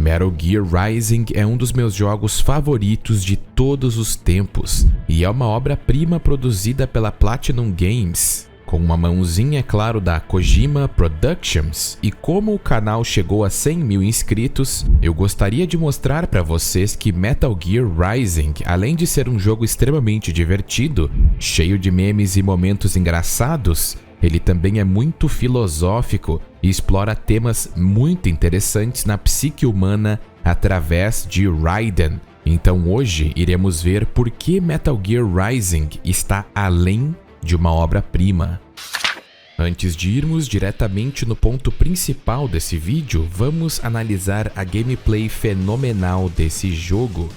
Metal Gear Rising é um dos meus jogos favoritos de todos os tempos e é uma obra-prima produzida pela Platinum Games, com uma mãozinha, é claro, da Kojima Productions. E como o canal chegou a 100 mil inscritos, eu gostaria de mostrar para vocês que Metal Gear Rising, além de ser um jogo extremamente divertido, cheio de memes e momentos engraçados, ele também é muito filosófico e explora temas muito interessantes na psique humana através de Raiden. Então hoje iremos ver por que Metal Gear Rising está além de uma obra-prima. Antes de irmos diretamente no ponto principal desse vídeo, vamos analisar a gameplay fenomenal desse jogo.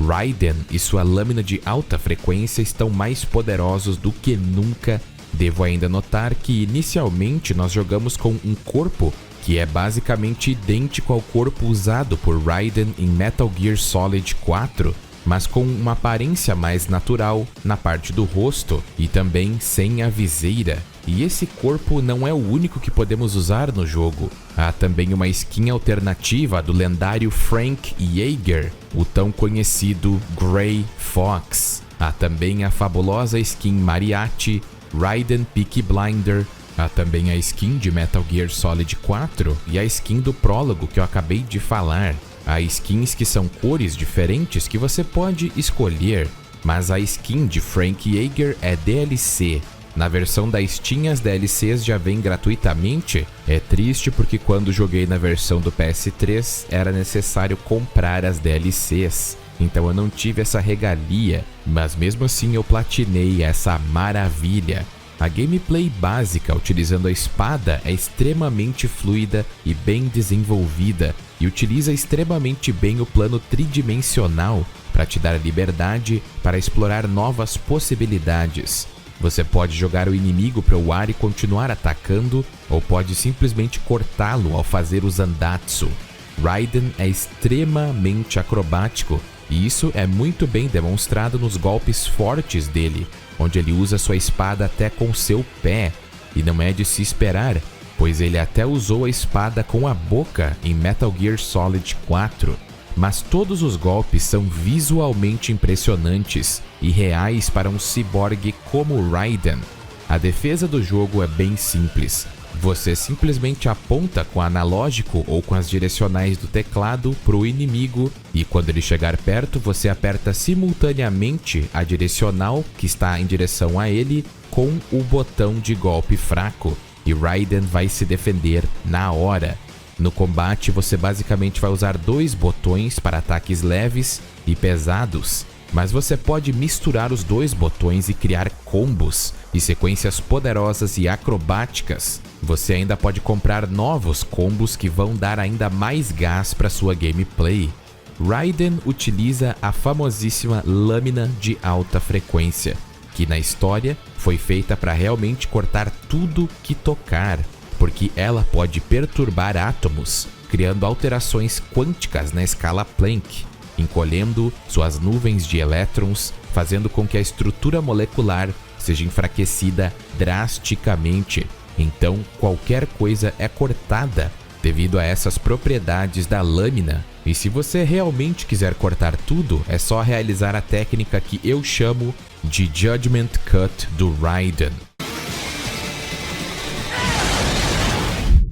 Raiden e sua lâmina de alta frequência estão mais poderosos do que nunca. Devo ainda notar que inicialmente nós jogamos com um corpo que é basicamente idêntico ao corpo usado por Raiden em Metal Gear Solid 4, mas com uma aparência mais natural na parte do rosto e também sem a viseira. E esse corpo não é o único que podemos usar no jogo. Há também uma skin alternativa do lendário Frank Jaeger, o tão conhecido Gray Fox. Há também a fabulosa skin Mariachi, Raiden Peaky Blinder. Há também a skin de Metal Gear Solid 4 e a skin do prólogo que eu acabei de falar. Há skins que são cores diferentes que você pode escolher, mas a skin de Frank Jaeger é DLC. Na versão da Steam as DLCs já vêm gratuitamente. É triste porque quando joguei na versão do PS3 era necessário comprar as DLCs. Então eu não tive essa regalia, mas mesmo assim eu platinei essa maravilha. A gameplay básica utilizando a espada é extremamente fluida e bem desenvolvida e utiliza extremamente bem o plano tridimensional para te dar liberdade para explorar novas possibilidades. Você pode jogar o inimigo para o ar e continuar atacando, ou pode simplesmente cortá-lo ao fazer o Zandatsu. Raiden é extremamente acrobático e isso é muito bem demonstrado nos golpes fortes dele, onde ele usa sua espada até com seu pé, e não é de se esperar, pois ele até usou a espada com a boca em Metal Gear Solid 4. Mas todos os golpes são visualmente impressionantes e reais para um ciborgue como Raiden. A defesa do jogo é bem simples. Você simplesmente aponta com o analógico ou com as direcionais do teclado para o inimigo e quando ele chegar perto você aperta simultaneamente a direcional que está em direção a ele com o botão de golpe fraco e Raiden vai se defender na hora. No combate você basicamente vai usar dois botões para ataques leves e pesados, mas você pode misturar os dois botões e criar combos e sequências poderosas e acrobáticas. Você ainda pode comprar novos combos que vão dar ainda mais gás para sua gameplay. Raiden utiliza a famosíssima lâmina de alta frequência, que na história foi feita para realmente cortar tudo que tocar, porque ela pode perturbar átomos, criando alterações quânticas na escala Planck, encolhendo suas nuvens de elétrons, fazendo com que a estrutura molecular seja enfraquecida drasticamente. Então, qualquer coisa é cortada devido a essas propriedades da lâmina. E se você realmente quiser cortar tudo, é só realizar a técnica que eu chamo de Judgment Cut do Raiden.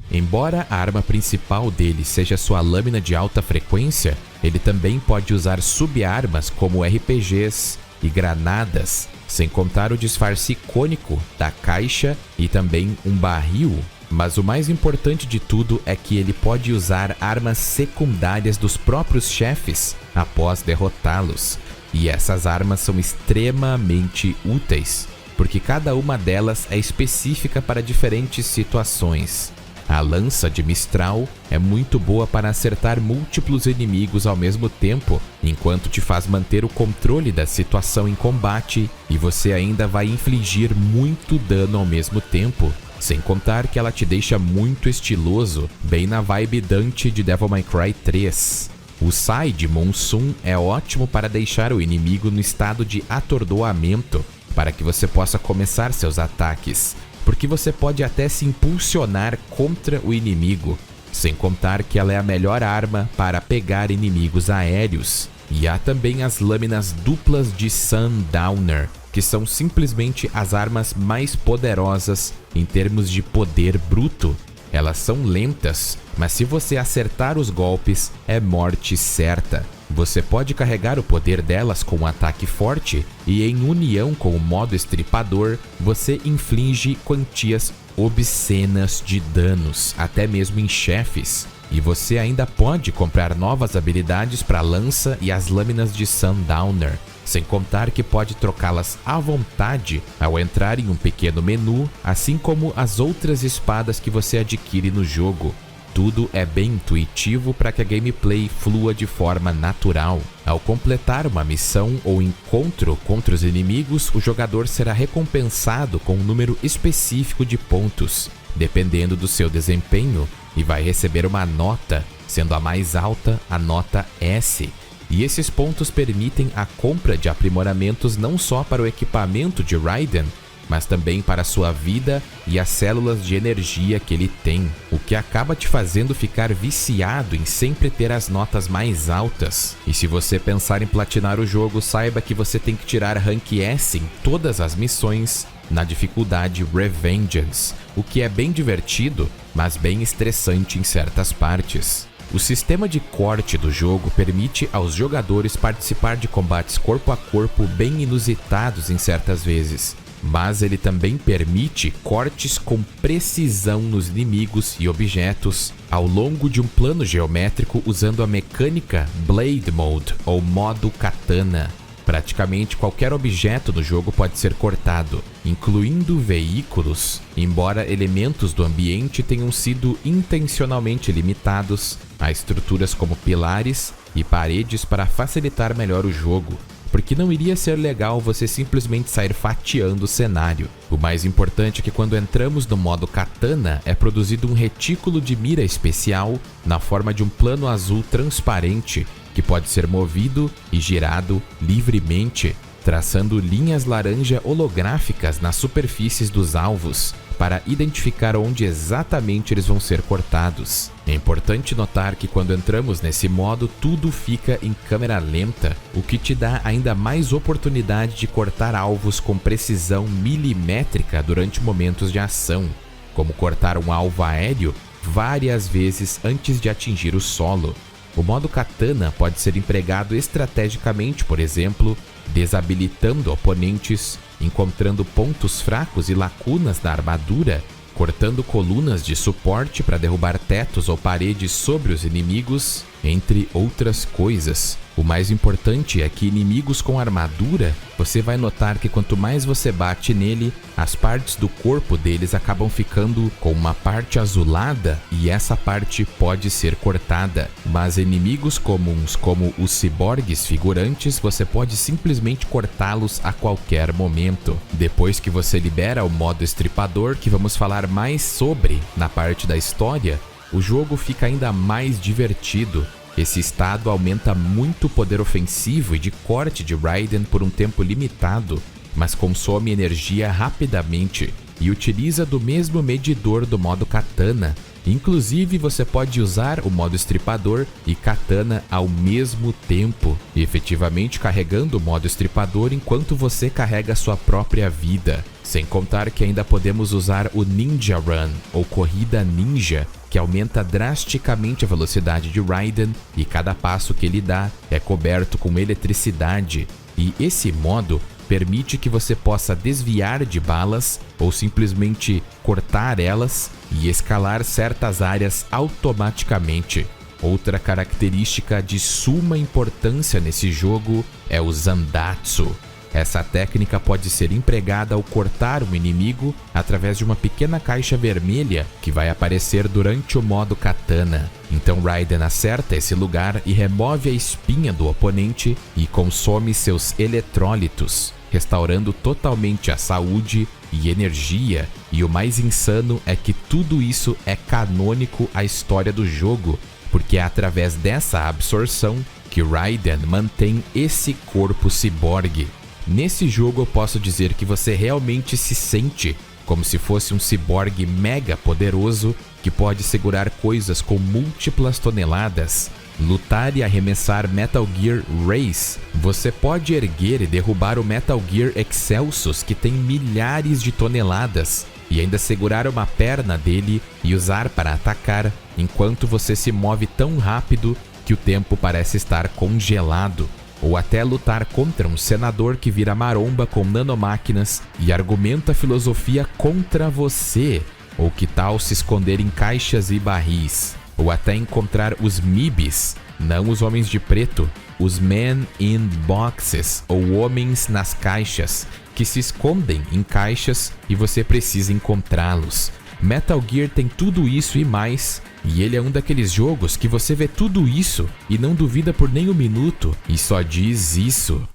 Embora a arma principal dele seja sua lâmina de alta frequência, ele também pode usar sub-armas como RPGs e granadas, sem contar o disfarce icônico da caixa e também um barril. Mas o mais importante de tudo é que ele pode usar armas secundárias dos próprios chefes após derrotá-los. E essas armas são extremamente úteis, porque cada uma delas é específica para diferentes situações. A lança de Mistral é muito boa para acertar múltiplos inimigos ao mesmo tempo, enquanto te faz manter o controle da situação em combate e você ainda vai infligir muito dano ao mesmo tempo. Sem contar que ela te deixa muito estiloso, bem na vibe Dante de Devil May Cry 3. O Sai de Monsoon é ótimo para deixar o inimigo no estado de atordoamento, para que você possa começar seus ataques, porque você pode até se impulsionar contra o inimigo. sem contar que ela é a melhor arma para pegar inimigos aéreos. E há também as lâminas duplas de Sundowner, que são simplesmente as armas mais poderosas em termos de poder bruto. Elas são lentas, mas se você acertar os golpes, é morte certa. Você pode carregar o poder delas com um ataque forte e, em união com o modo estripador, você inflige quantias obscenas de danos, até mesmo em chefes. E você ainda pode comprar novas habilidades para a lança e as lâminas de Sundowner, sem contar que pode trocá-las à vontade ao entrar em um pequeno menu, assim como as outras espadas que você adquire no jogo. Tudo é bem intuitivo para que a gameplay flua de forma natural. Ao completar uma missão ou encontro contra os inimigos, o jogador será recompensado com um número específico de pontos, dependendo do seu desempenho, e vai receber uma nota, sendo a mais alta a nota S. E esses pontos permitem a compra de aprimoramentos não só para o equipamento de Raiden, mas também para a sua vida e as células de energia que ele tem, o que acaba te fazendo ficar viciado em sempre ter as notas mais altas. E se você pensar em platinar o jogo, saiba que você tem que tirar Rank S em todas as missões na dificuldade Revengeance, o que é bem divertido, mas bem estressante em certas partes. O sistema de corte do jogo permite aos jogadores participar de combates corpo a corpo bem inusitados em certas vezes, mas ele também permite cortes com precisão nos inimigos e objetos ao longo de um plano geométrico usando a mecânica Blade Mode ou modo katana. Praticamente qualquer objeto no jogo pode ser cortado, incluindo veículos, embora elementos do ambiente tenham sido intencionalmente limitados a estruturas como pilares e paredes para facilitar melhor o jogo, porque não iria ser legal você simplesmente sair fatiando o cenário. O mais importante é que quando entramos no modo katana, é produzido um retículo de mira especial na forma de um plano azul transparente que pode ser movido e girado livremente, traçando linhas laranja holográficas nas superfícies dos alvos para identificar onde exatamente eles vão ser cortados. É importante notar que quando entramos nesse modo, tudo fica em câmera lenta, o que te dá ainda mais oportunidade de cortar alvos com precisão milimétrica durante momentos de ação, como cortar um alvo aéreo várias vezes antes de atingir o solo. O modo katana pode ser empregado estrategicamente, por exemplo, desabilitando oponentes, encontrando pontos fracos e lacunas na armadura, cortando colunas de suporte para derrubar tetos ou paredes sobre os inimigos, entre outras coisas. O mais importante é que inimigos com armadura, você vai notar que quanto mais você bate nele, as partes do corpo deles acabam ficando com uma parte azulada e essa parte pode ser cortada. Mas inimigos comuns como os ciborgues figurantes, você pode simplesmente cortá-los a qualquer momento. Depois que você libera o modo estripador, que vamos falar mais sobre na parte da história, o jogo fica ainda mais divertido. Esse estado aumenta muito o poder ofensivo e de corte de Raiden por um tempo limitado, mas consome energia rapidamente e utiliza do mesmo medidor do modo katana. Inclusive, você pode usar o modo estripador e katana ao mesmo tempo, efetivamente carregando o modo estripador enquanto você carrega sua própria vida. Sem contar que ainda podemos usar o Ninja Run, ou Corrida Ninja, que aumenta drasticamente a velocidade de Raiden e cada passo que ele dá é coberto com eletricidade. E esse modo permite que você possa desviar de balas ou simplesmente cortar elas e escalar certas áreas automaticamente. Outra característica de suma importância nesse jogo é o Zandatsu. Essa técnica pode ser empregada ao cortar um inimigo através de uma pequena caixa vermelha que vai aparecer durante o modo katana. Então Raiden acerta esse lugar e remove a espinha do oponente e consome seus eletrólitos, restaurando totalmente a saúde e energia. E o mais insano é que tudo isso é canônico à história do jogo, porque é através dessa absorção que Raiden mantém esse corpo ciborgue. Nesse jogo eu posso dizer que você realmente se sente como se fosse um ciborgue mega poderoso que pode segurar coisas com múltiplas toneladas. Lutar e arremessar Metal Gear Race. Você pode erguer e derrubar o Metal Gear Excelsus, que tem milhares de toneladas, e ainda segurar uma perna dele e usar para atacar, enquanto você se move tão rápido que o tempo parece estar congelado. Ou até lutar contra um senador que vira maromba com nanomáquinas e argumenta filosofia contra você. Ou que tal se esconder em caixas e barris? Ou até encontrar os MIBs, não os homens de preto, os Men in Boxes, ou homens nas caixas, que se escondem em caixas e você precisa encontrá-los. Metal Gear tem tudo isso e mais, e ele é um daqueles jogos que você vê tudo isso e não duvida por nem um minuto, e só diz isso.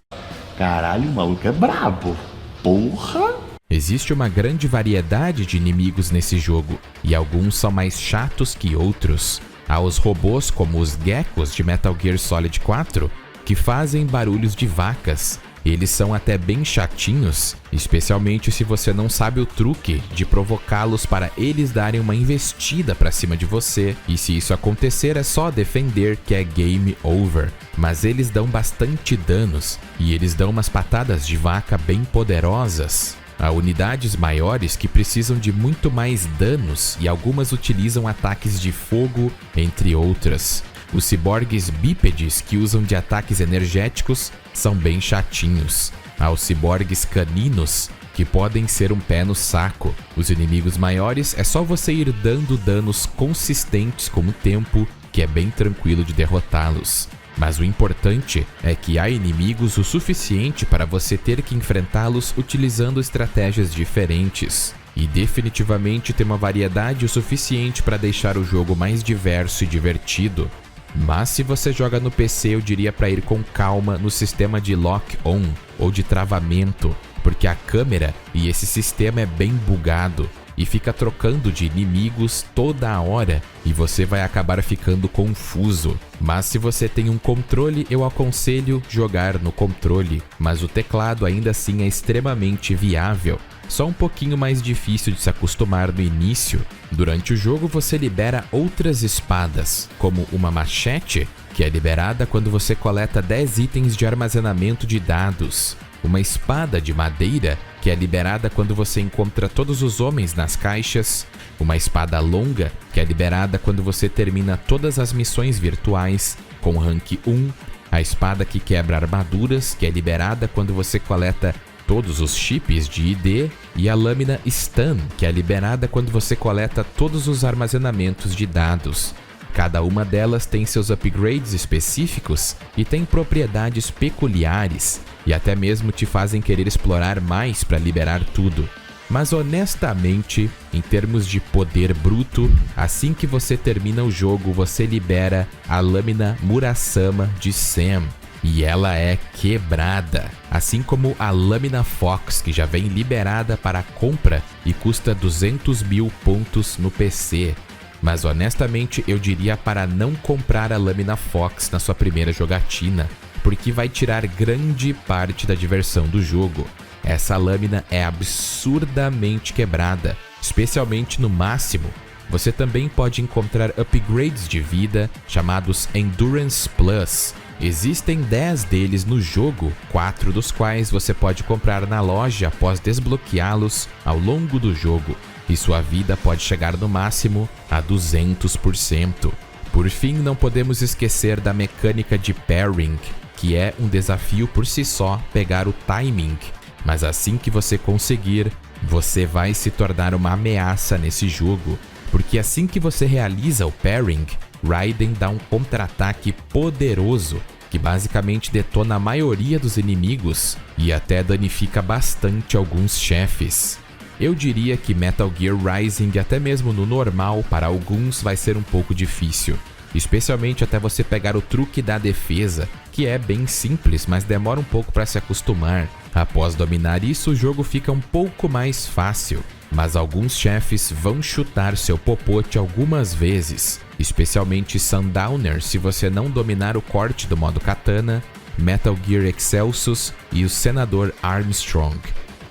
Caralho, o maluco é brabo. Porra! Existe uma grande variedade de inimigos nesse jogo, e alguns são mais chatos que outros. Há os robôs como os geckos de Metal Gear Solid 4, que fazem barulhos de vacas. Eles são até bem chatinhos, especialmente se você não sabe o truque de provocá-los para eles darem uma investida para cima de você, e se isso acontecer é só defender que é game over. Mas eles dão bastante danos, e eles dão umas patadas de vaca bem poderosas. Há unidades maiores que precisam de muito mais danos e algumas utilizam ataques de fogo, entre outras. Os ciborgues bípedes que usam de ataques energéticos são bem chatinhos. Há os ciborgues caninos que podem ser um pé no saco. Os inimigos maiores é só você ir dando danos consistentes com o tempo, que é bem tranquilo de derrotá-los. Mas o importante é que há inimigos o suficiente para você ter que enfrentá-los utilizando estratégias diferentes. E definitivamente tem uma variedade o suficiente para deixar o jogo mais diverso e divertido. Mas se você joga no PC, eu diria para ir com calma no sistema de lock-on ou de travamento, porque a câmera e esse sistema é bem bugado e fica trocando de inimigos toda a hora e você vai acabar ficando confuso. Mas se você tem um controle, eu aconselho jogar no controle, mas o teclado ainda assim é extremamente viável. Só um pouquinho mais difícil de se acostumar no início. Durante o jogo você libera outras espadas, como uma machete, que é liberada quando você coleta 10 itens de armazenamento de dados. Uma espada de madeira, que é liberada quando você encontra todos os homens nas caixas. Uma espada longa, que é liberada quando você termina todas as missões virtuais com rank 1. A espada que quebra armaduras, que é liberada quando você coleta todos os chips de ID, e a lâmina stun, que é liberada quando você coleta todos os armazenamentos de dados. Cada uma delas tem seus upgrades específicos e tem propriedades peculiares, e até mesmo te fazem querer explorar mais para liberar tudo. Mas honestamente, em termos de poder bruto, assim que você termina o jogo, você libera a lâmina Murasama de Sam. E ela é quebrada, assim como a lâmina Fox, que já vem liberada para compra e custa 200 mil pontos no PC. Mas honestamente eu diria para não comprar a lâmina Fox na sua primeira jogatina, porque vai tirar grande parte da diversão do jogo. Essa lâmina é absurdamente quebrada, especialmente no máximo. Você também pode encontrar upgrades de vida chamados Endurance Plus. Existem 10 deles no jogo, 4 dos quais você pode comprar na loja após desbloqueá-los ao longo do jogo, e sua vida pode chegar no máximo a 200%. Por fim, não podemos esquecer da mecânica de pairing, que é um desafio por si só pegar o timing, mas assim que você conseguir, você vai se tornar uma ameaça nesse jogo, porque assim que você realiza o pairing, Raiden dá um contra-ataque poderoso que basicamente detona a maioria dos inimigos e até danifica bastante alguns chefes. Eu diria que Metal Gear Rising, até mesmo no normal, para alguns vai ser um pouco difícil, especialmente até você pegar o truque da defesa, que é bem simples, mas demora um pouco para se acostumar. Após dominar isso, o jogo fica um pouco mais fácil, mas alguns chefes vão chutar seu popote algumas vezes, especialmente Sundowner se você não dominar o corte do modo katana, Metal Gear Excelsus e o Senador Armstrong.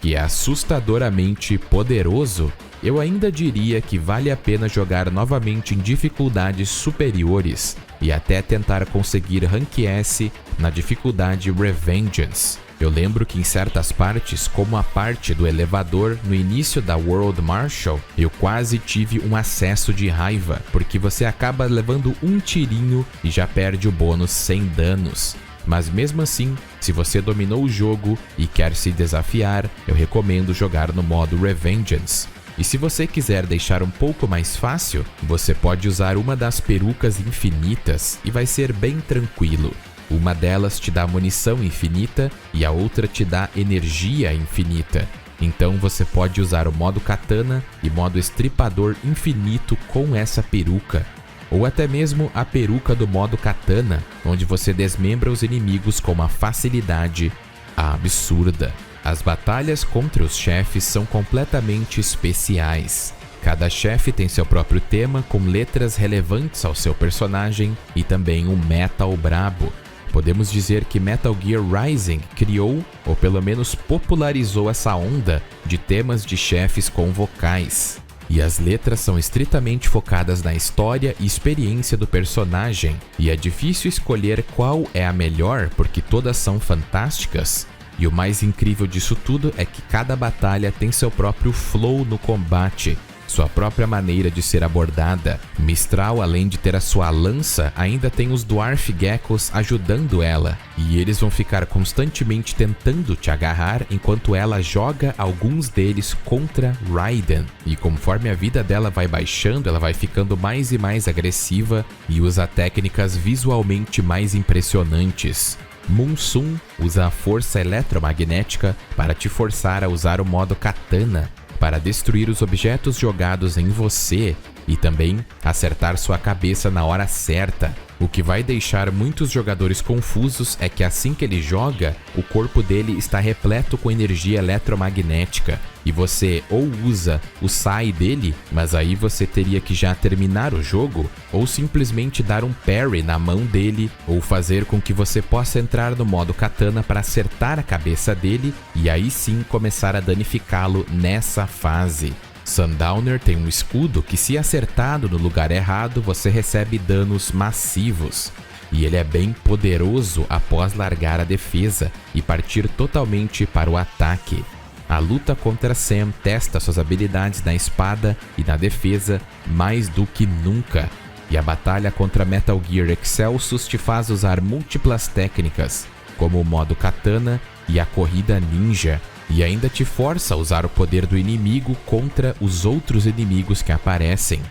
que é assustadoramente poderoso, eu ainda diria que vale a pena jogar novamente em dificuldades superiores e até tentar conseguir Rank S na dificuldade Revengeance. Eu lembro que em certas partes, como a parte do elevador no início da World Marshal, eu quase tive um acesso de raiva, porque você acaba levando um tirinho e já perde o bônus sem danos. Mas mesmo assim, se você dominou o jogo e quer se desafiar, eu recomendo jogar no modo Revengeance. E se você quiser deixar um pouco mais fácil, você pode usar uma das perucas infinitas e vai ser bem tranquilo. Uma delas te dá munição infinita e a outra te dá energia infinita. Então você pode usar o modo katana e modo estripador infinito com essa peruca. Ou até mesmo a peruca do modo katana, onde você desmembra os inimigos com uma facilidade absurda. As batalhas contra os chefes são completamente especiais. Cada chefe tem seu próprio tema com letras relevantes ao seu personagem e também um metal brabo. Podemos dizer que Metal Gear Rising criou, ou pelo menos popularizou essa onda de temas de chefes com vocais. E as letras são estritamente focadas na história e experiência do personagem, e é difícil escolher qual é a melhor porque todas são fantásticas. E o mais incrível disso tudo é que cada batalha tem seu próprio flow no combate, sua própria maneira de ser abordada. Mistral, além de ter a sua lança, ainda tem os Dwarf Geckos ajudando ela, e eles vão ficar constantemente tentando te agarrar enquanto ela joga alguns deles contra Raiden. E conforme a vida dela vai baixando, ela vai ficando mais e mais agressiva e usa técnicas visualmente mais impressionantes. Munsum usa a força eletromagnética para te forçar a usar o modo katana, para destruir os objetos jogados em você e também acertar sua cabeça na hora certa. O que vai deixar muitos jogadores confusos é que assim que ele joga, o corpo dele está repleto com energia eletromagnética e você ou usa o sai dele, mas aí você teria que já terminar o jogo, ou simplesmente dar um parry na mão dele, ou fazer com que você possa entrar no modo katana para acertar a cabeça dele e aí sim começar a danificá-lo nessa fase. Sundowner tem um escudo que, se acertado no lugar errado, você recebe danos massivos. E ele é bem poderoso após largar a defesa e partir totalmente para o ataque. A luta contra Sam testa suas habilidades na espada e na defesa mais do que nunca. E a batalha contra Metal Gear Excelsus te faz usar múltiplas técnicas, como o modo katana e a corrida ninja, e ainda te força a usar o poder do inimigo contra os outros inimigos que aparecem.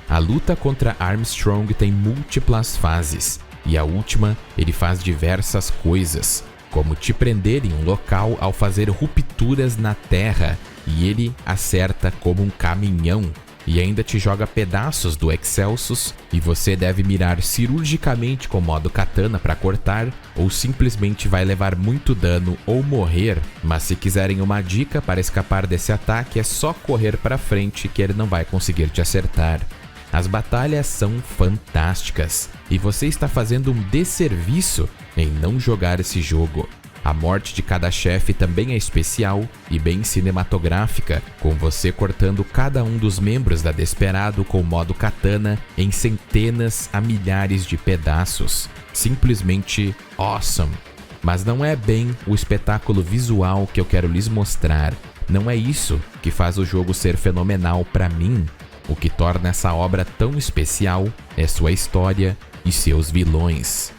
A luta contra Armstrong tem múltiplas fases, e a última ele faz diversas coisas, como te prender em um local ao fazer rupturas na terra, e ele acerta como um caminhão, e ainda te joga pedaços do Excelsus, e você deve mirar cirurgicamente com o modo katana para cortar, ou simplesmente vai levar muito dano ou morrer. Mas se quiserem uma dica para escapar desse ataque, é só correr para frente que ele não vai conseguir te acertar. As batalhas são fantásticas, e você está fazendo um desserviço em não jogar esse jogo. A morte de cada chefe também é especial e bem cinematográfica, com você cortando cada um dos membros da Desperado com o modo katana em centenas a milhares de pedaços. Simplesmente awesome! Mas não é bem o espetáculo visual que eu quero lhes mostrar. Não é isso que faz o jogo ser fenomenal para mim. O que torna essa obra tão especial é sua história e seus vilões.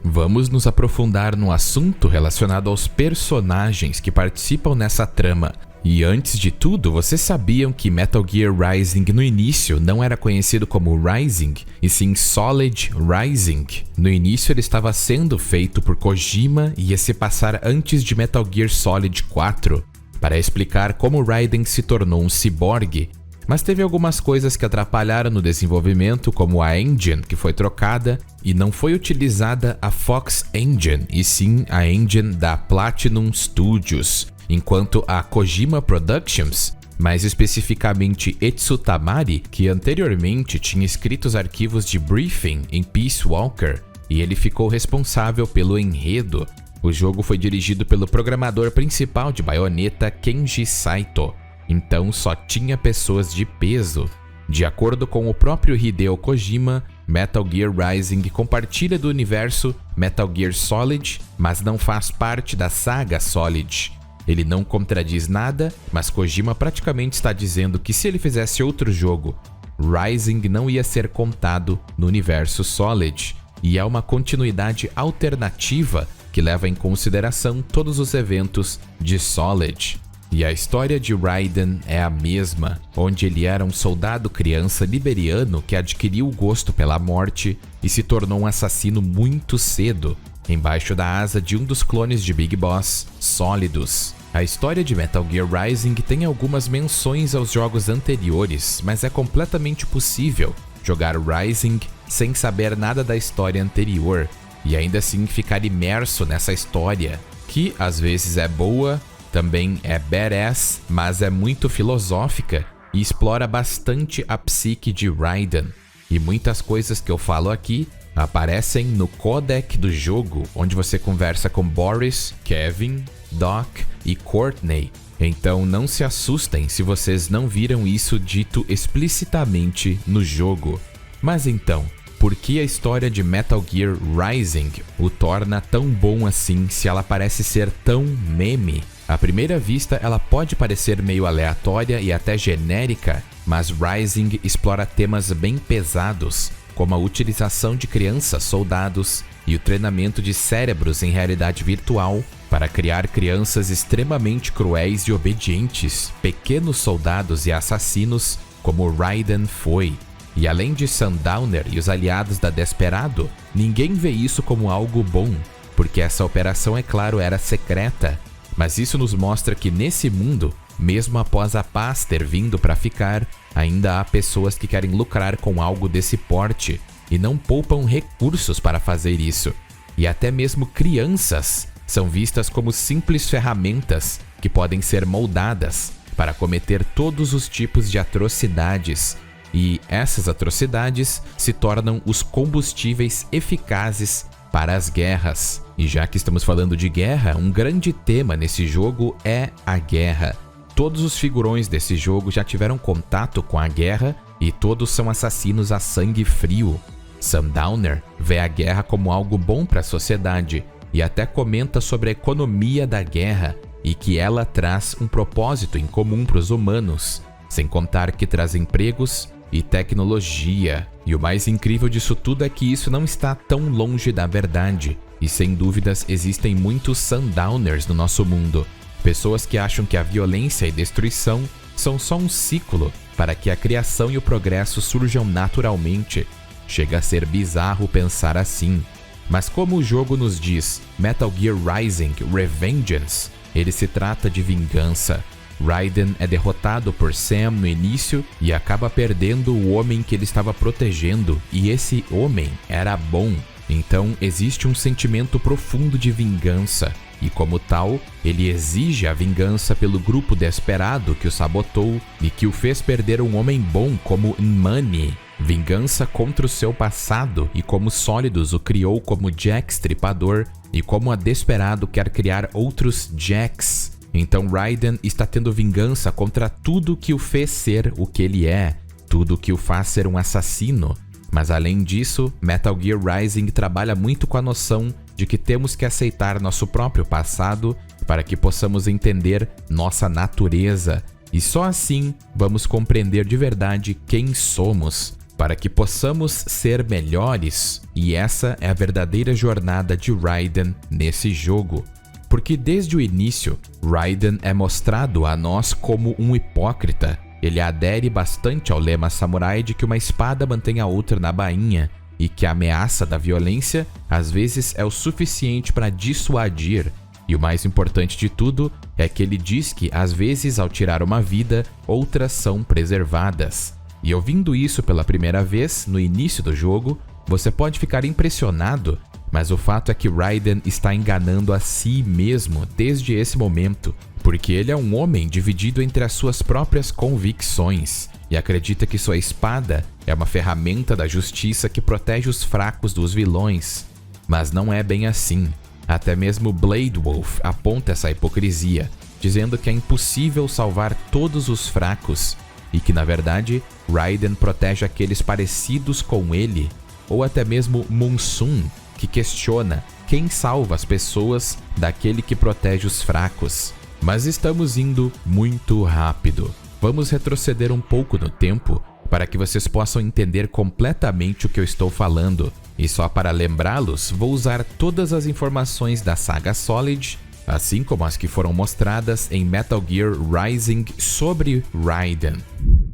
Vamos nos aprofundar no assunto relacionado aos personagens que participam nessa trama. E antes de tudo, vocês sabiam que Metal Gear Rising no início não era conhecido como Rising, e sim Solid Rising? No início ele estava sendo feito por Kojima e ia se passar antes de Metal Gear Solid 4, para explicar como Raiden se tornou um ciborgue. Mas teve algumas coisas que atrapalharam no desenvolvimento, como a engine que foi trocada e não foi utilizada a Fox Engine, e sim a engine da Platinum Studios, enquanto a Kojima Productions, mais especificamente Etsu Tamari, que anteriormente tinha escrito os arquivos de briefing em Peace Walker, e ele ficou responsável pelo enredo. O jogo foi dirigido pelo programador principal de Bayonetta, Kenji Saito, então só tinha pessoas de peso. De acordo com o próprio Hideo Kojima, Metal Gear Rising compartilha do universo Metal Gear Solid, mas não faz parte da saga Solid. Ele não contradiz nada, mas Kojima praticamente está dizendo que se ele fizesse outro jogo, Rising não ia ser contado no universo Solid, e é uma continuidade alternativa que leva em consideração todos os eventos de Solid. E a história de Raiden é a mesma, onde ele era um soldado criança liberiano que adquiriu o gosto pela morte e se tornou um assassino muito cedo, embaixo da asa de um dos clones de Big Boss, Solidus. A história de Metal Gear Rising tem algumas menções aos jogos anteriores, mas é completamente possível jogar Rising sem saber nada da história anterior e ainda assim ficar imerso nessa história, que às vezes é boa, também é badass, mas é muito filosófica e explora bastante a psique de Raiden. E muitas coisas que eu falo aqui aparecem no codec do jogo, onde você conversa com Boris, Kevin, Doc e Courtney. Então não se assustem se vocês não viram isso dito explicitamente no jogo. Mas então, por que a história de Metal Gear Rising o torna tão bom assim se ela parece ser tão meme? À primeira vista, ela pode parecer meio aleatória e até genérica, mas Rising explora temas bem pesados, como a utilização de crianças soldados e o treinamento de cérebros em realidade virtual para criar crianças extremamente cruéis e obedientes, pequenos soldados e assassinos como Raiden foi. E além de Sundowner e os aliados da Desperado, ninguém vê isso como algo bom, porque essa operação, é claro, era secreta. Mas isso nos mostra que nesse mundo, mesmo após a paz ter vindo para ficar, ainda há pessoas que querem lucrar com algo desse porte e não poupam recursos para fazer isso. E até mesmo crianças são vistas como simples ferramentas que podem ser moldadas para cometer todos os tipos de atrocidades. E essas atrocidades se tornam os combustíveis eficazes para as guerras. E já que estamos falando de guerra, um grande tema nesse jogo é a guerra. Todos os figurões desse jogo já tiveram contato com a guerra e todos são assassinos a sangue frio. Sundowner vê a guerra como algo bom para a sociedade e até comenta sobre a economia da guerra e que ela traz um propósito em comum para os humanos, sem contar que traz empregos e tecnologia. E o mais incrível disso tudo é que isso não está tão longe da verdade. E sem dúvidas existem muitos Sundowners no nosso mundo. Pessoas que acham que a violência e destruição são só um ciclo para que a criação e o progresso surjam naturalmente. Chega a ser bizarro pensar assim. Mas como o jogo nos diz, Metal Gear Rising Revengeance, ele se trata de vingança. Raiden é derrotado por Sam no início e acaba perdendo o homem que ele estava protegendo, e esse homem era bom. Então existe um sentimento profundo de vingança, e como tal, ele exige a vingança pelo grupo desesperado que o sabotou e que o fez perder um homem bom como Nmani. Vingança contra o seu passado e como Solidus o criou como Jack Stripador e como a Desperado quer criar outros Jacks. Então Raiden está tendo vingança contra tudo que o fez ser o que ele é, tudo que o faz ser um assassino. Mas além disso, Metal Gear Rising trabalha muito com a noção de que temos que aceitar nosso próprio passado para que possamos entender nossa natureza. E só assim vamos compreender de verdade quem somos, para que possamos ser melhores. E essa é a verdadeira jornada de Raiden nesse jogo. Porque desde o início, Raiden é mostrado a nós como um hipócrita. Ele adere bastante ao lema samurai de que uma espada mantém a outra na bainha e que a ameaça da violência às vezes é o suficiente para dissuadir. E o mais importante de tudo é que ele diz que às vezes ao tirar uma vida, outras são preservadas. E ouvindo isso pela primeira vez no início do jogo, você pode ficar impressionado, mas o fato é que Raiden está enganando a si mesmo desde esse momento, porque ele é um homem dividido entre as suas próprias convicções e acredita que sua espada é uma ferramenta da justiça que protege os fracos dos vilões. Mas não é bem assim. Até mesmo Blade Wolf aponta essa hipocrisia, dizendo que é impossível salvar todos os fracos e que, na verdade, Raiden protege aqueles parecidos com ele, ou até mesmo Monsoon, que questiona quem salva as pessoas daquele que protege os fracos. Mas estamos indo muito rápido. Vamos retroceder um pouco no tempo para que vocês possam entender completamente o que eu estou falando. E só para lembrá-los, vou usar todas as informações da saga Solid, assim como as que foram mostradas em Metal Gear Rising sobre Raiden.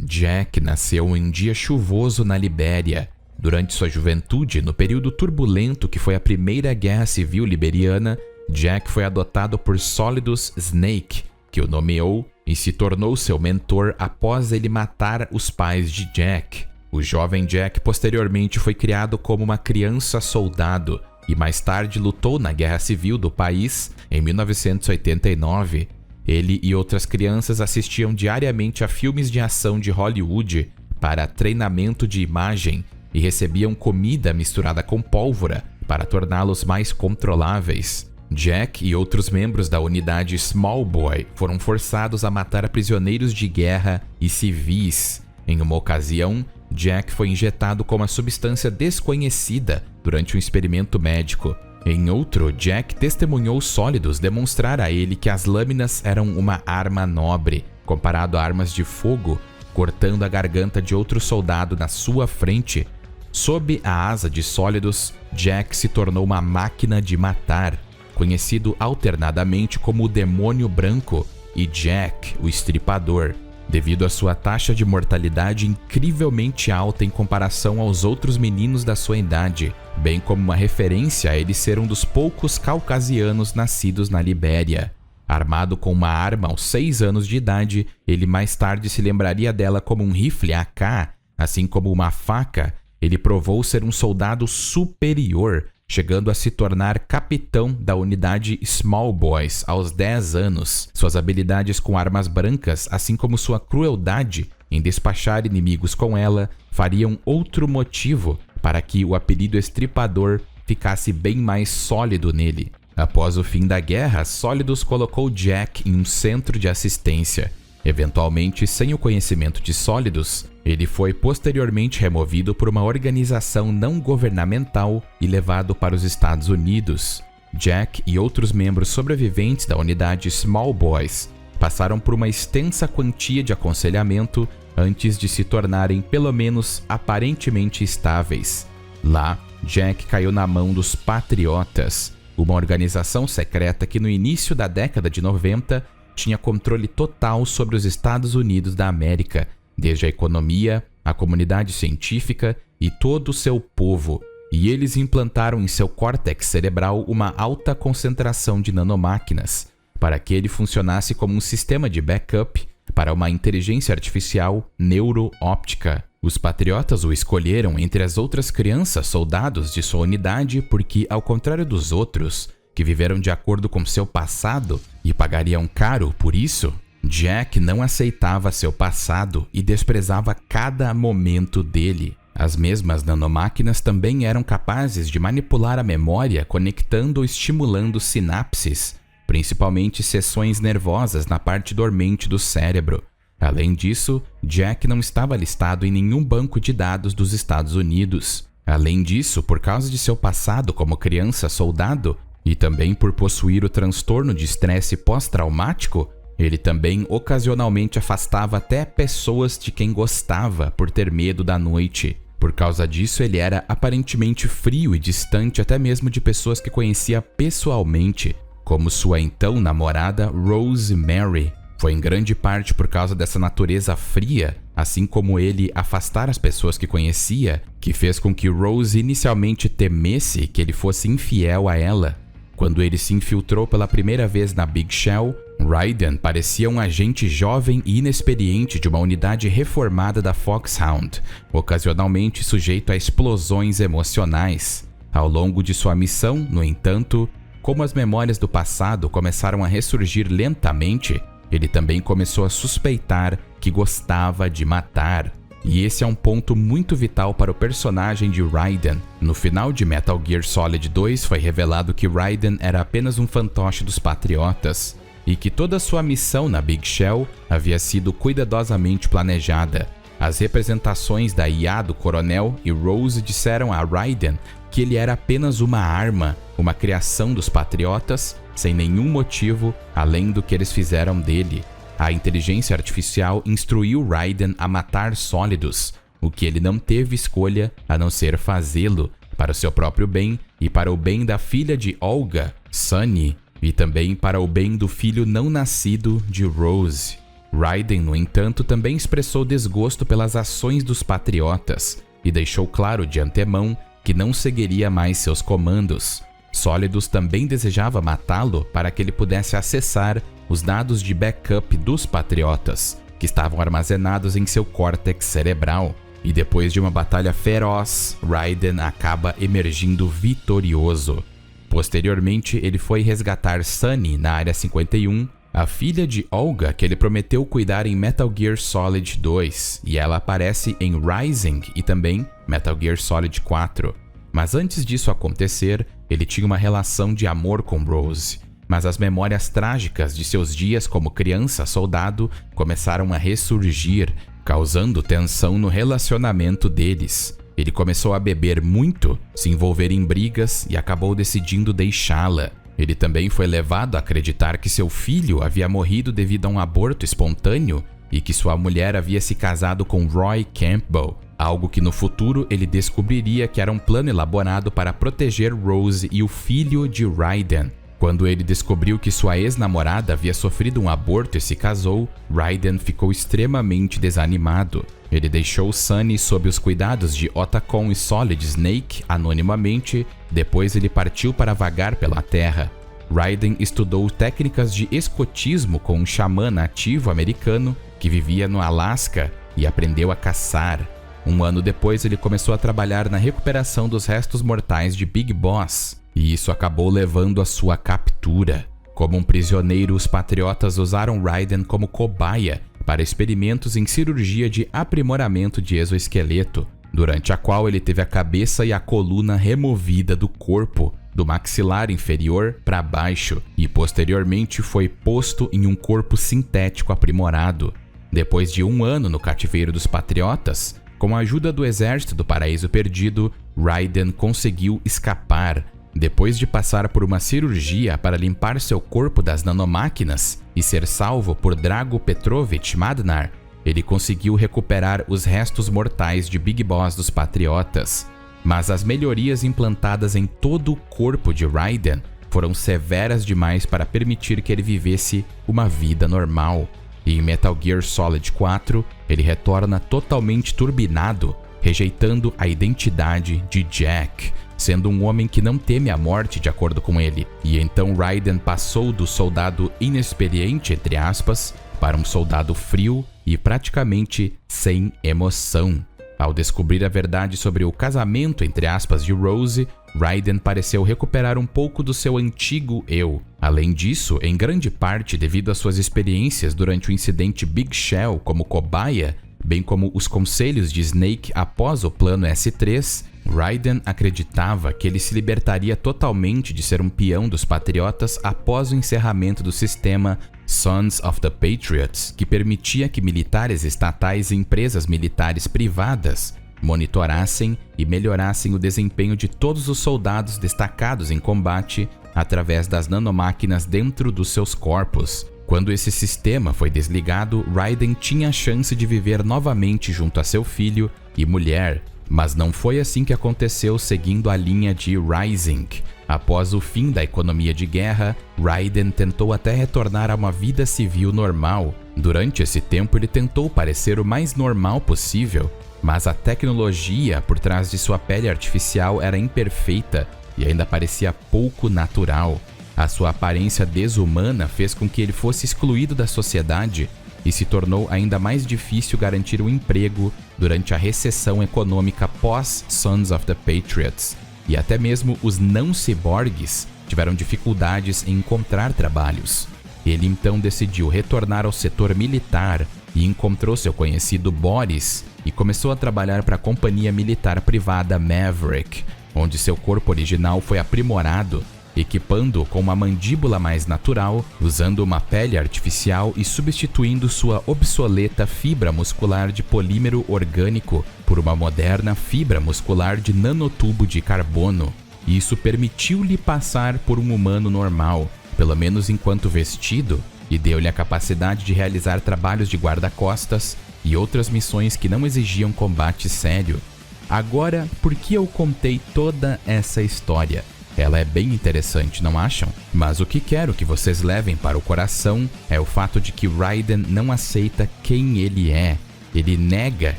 Jack nasceu em um dia chuvoso na Libéria. Durante sua juventude, no período turbulento que foi a Primeira Guerra Civil Liberiana, Jack foi adotado por Solidus Snake, que o nomeou e se tornou seu mentor após ele matar os pais de Jack. O jovem Jack posteriormente foi criado como uma criança soldado e mais tarde lutou na Guerra Civil do país em 1989. Ele e outras crianças assistiam diariamente a filmes de ação de Hollywood para treinamento de imagem e recebiam comida misturada com pólvora para torná-los mais controláveis. Jack e outros membros da unidade Small Boy foram forçados a matar prisioneiros de guerra e civis. Em uma ocasião, Jack foi injetado com uma substância desconhecida durante um experimento médico. Em outro, Jack testemunhou Solidus demonstrar a ele que as lâminas eram uma arma nobre, comparado a armas de fogo, cortando a garganta de outro soldado na sua frente. Sob a asa de Solidus, Jack se tornou uma máquina de matar, conhecido alternadamente como o Demônio Branco e Jack, o Estripador, devido à sua taxa de mortalidade incrivelmente alta em comparação aos outros meninos da sua idade, bem como uma referência a ele ser um dos poucos caucasianos nascidos na Libéria. Armado com uma arma aos 6 anos de idade, ele mais tarde se lembraria dela como um rifle AK, assim como uma faca. Ele provou ser um soldado superior, chegando a se tornar capitão da unidade Small Boys aos 10 anos. Suas habilidades com armas brancas, assim como sua crueldade em despachar inimigos com ela, fariam outro motivo para que o apelido Estripador ficasse bem mais sólido nele. Após o fim da guerra, Solidus colocou Jack em um centro de assistência. Eventualmente, sem o conhecimento de Solidus, ele foi posteriormente removido por uma organização não governamental e levado para os Estados Unidos. Jack e outros membros sobreviventes da unidade Small Boys passaram por uma extensa quantia de aconselhamento antes de se tornarem pelo menos aparentemente estáveis. Lá, Jack caiu na mão dos Patriotas, uma organização secreta que no início da década de 90 tinha controle total sobre os Estados Unidos da América, desde a economia, a comunidade científica e todo o seu povo, e eles implantaram em seu córtex cerebral uma alta concentração de nanomáquinas, para que ele funcionasse como um sistema de backup para uma inteligência artificial neuro-óptica. Os patriotas o escolheram entre as outras crianças soldados de sua unidade porque, ao contrário dos outros, que viveram de acordo com seu passado e pagariam caro por isso, Jack não aceitava seu passado e desprezava cada momento dele. As mesmas nanomáquinas também eram capazes de manipular a memória, conectando ou estimulando sinapses, principalmente seções nervosas na parte dormente do cérebro. Além disso, Jack não estava listado em nenhum banco de dados dos Estados Unidos. Além disso, por causa de seu passado como criança soldado e também por possuir o transtorno de estresse pós-traumático, ele também ocasionalmente afastava até pessoas de quem gostava por ter medo da noite. Por causa disso, ele era aparentemente frio e distante até mesmo de pessoas que conhecia pessoalmente, como sua então namorada Rosemary. Foi em grande parte por causa dessa natureza fria, assim como ele afastar as pessoas que conhecia, que fez com que Rose inicialmente temesse que ele fosse infiel a ela. Quando ele se infiltrou pela primeira vez na Big Shell, Raiden parecia um agente jovem e inexperiente de uma unidade reformada da Foxhound, ocasionalmente sujeito a explosões emocionais. Ao longo de sua missão, no entanto, como as memórias do passado começaram a ressurgir lentamente, ele também começou a suspeitar que gostava de matar. E esse é um ponto muito vital para o personagem de Raiden. No final de Metal Gear Solid 2 foi revelado que Raiden era apenas um fantoche dos Patriotas e que toda sua missão na Big Shell havia sido cuidadosamente planejada. As representações da IA do Coronel e Rose disseram a Raiden que ele era apenas uma arma, uma criação dos Patriotas, sem nenhum motivo além do que eles fizeram dele. A inteligência artificial instruiu Raiden a matar sólidos, o que ele não teve escolha a não ser fazê-lo, para o seu próprio bem e para o bem da filha de Olga, Sunny, e também para o bem do filho não nascido de Rose. Raiden, no entanto, também expressou desgosto pelas ações dos Patriotas e deixou claro de antemão que não seguiria mais seus comandos. Solidus também desejava matá-lo para que ele pudesse acessar os dados de backup dos Patriotas, que estavam armazenados em seu córtex cerebral. E depois de uma batalha feroz, Raiden acaba emergindo vitorioso. Posteriormente, ele foi resgatar Sunny na Área 51, a filha de Olga que ele prometeu cuidar em Metal Gear Solid 2, e ela aparece em Rising e também Metal Gear Solid 4. Mas antes disso acontecer, ele tinha uma relação de amor com Rose. Mas as memórias trágicas de seus dias como criança-soldado começaram a ressurgir, causando tensão no relacionamento deles. Ele começou a beber muito, se envolver em brigas e acabou decidindo deixá-la. Ele também foi levado a acreditar que seu filho havia morrido devido a um aborto espontâneo e que sua mulher havia se casado com Roy Campbell, algo que no futuro ele descobriria que era um plano elaborado para proteger Rose e o filho de Raiden. Quando ele descobriu que sua ex-namorada havia sofrido um aborto e se casou, Raiden ficou extremamente desanimado. Ele deixou Sunny sob os cuidados de Otacon e Solid Snake anonimamente, depois ele partiu para vagar pela Terra. Raiden estudou técnicas de escotismo com um xamã nativo americano que vivia no Alasca e aprendeu a caçar. Um ano depois ele começou a trabalhar na recuperação dos restos mortais de Big Boss, e isso acabou levando à sua captura. Como um prisioneiro, os Patriotas usaram Raiden como cobaia para experimentos em cirurgia de aprimoramento de exoesqueleto, durante a qual ele teve a cabeça e a coluna removida do corpo, do maxilar inferior para baixo, e posteriormente foi posto em um corpo sintético aprimorado. Depois de um ano no cativeiro dos Patriotas, com a ajuda do exército do Paraíso Perdido, Raiden conseguiu escapar. Depois de passar por uma cirurgia para limpar seu corpo das nanomáquinas e ser salvo por Drago Petrovich Madnar, ele conseguiu recuperar os restos mortais de Big Boss dos Patriotas. Mas as melhorias implantadas em todo o corpo de Raiden foram severas demais para permitir que ele vivesse uma vida normal. E em Metal Gear Solid 4, ele retorna totalmente turbinado, rejeitando a identidade de Jack, sendo um homem que não teme a morte de acordo com ele. E então Raiden passou do soldado inexperiente, entre aspas, para um soldado frio e praticamente sem emoção. Ao descobrir a verdade sobre o casamento, entre aspas, de Rose, Raiden pareceu recuperar um pouco do seu antigo eu. Além disso, em grande parte devido às suas experiências durante o incidente Big Shell como cobaia, bem como os conselhos de Snake após o plano S3, Raiden acreditava que ele se libertaria totalmente de ser um peão dos Patriotas após o encerramento do sistema Sons of the Patriots, que permitia que militares estatais e empresas militares privadas monitorassem e melhorassem o desempenho de todos os soldados destacados em combate através das nanomáquinas dentro dos seus corpos. Quando esse sistema foi desligado, Raiden tinha a chance de viver novamente junto a seu filho e mulher, mas não foi assim que aconteceu seguindo a linha de Rising. Após o fim da economia de guerra, Raiden tentou até retornar a uma vida civil normal. Durante esse tempo ele tentou parecer o mais normal possível, mas a tecnologia por trás de sua pele artificial era imperfeita e ainda parecia pouco natural. A sua aparência desumana fez com que ele fosse excluído da sociedade e se tornou ainda mais difícil garantir um emprego durante a recessão econômica pós Sons of the Patriots. E até mesmo os não-ciborgues tiveram dificuldades em encontrar trabalhos. Ele então decidiu retornar ao setor militar e encontrou seu conhecido Boris, e começou a trabalhar para a companhia militar privada Maverick, onde seu corpo original foi aprimorado, equipando com uma mandíbula mais natural, usando uma pele artificial e substituindo sua obsoleta fibra muscular de polímero orgânico por uma moderna fibra muscular de nanotubo de carbono. Isso permitiu-lhe passar por um humano normal, pelo menos enquanto vestido, e deu-lhe a capacidade de realizar trabalhos de guarda-costas e outras missões que não exigiam combate sério. Agora, por que eu contei toda essa história? Ela é bem interessante, não acham? Mas o que quero que vocês levem para o coração é o fato de que Raiden não aceita quem ele é. Ele nega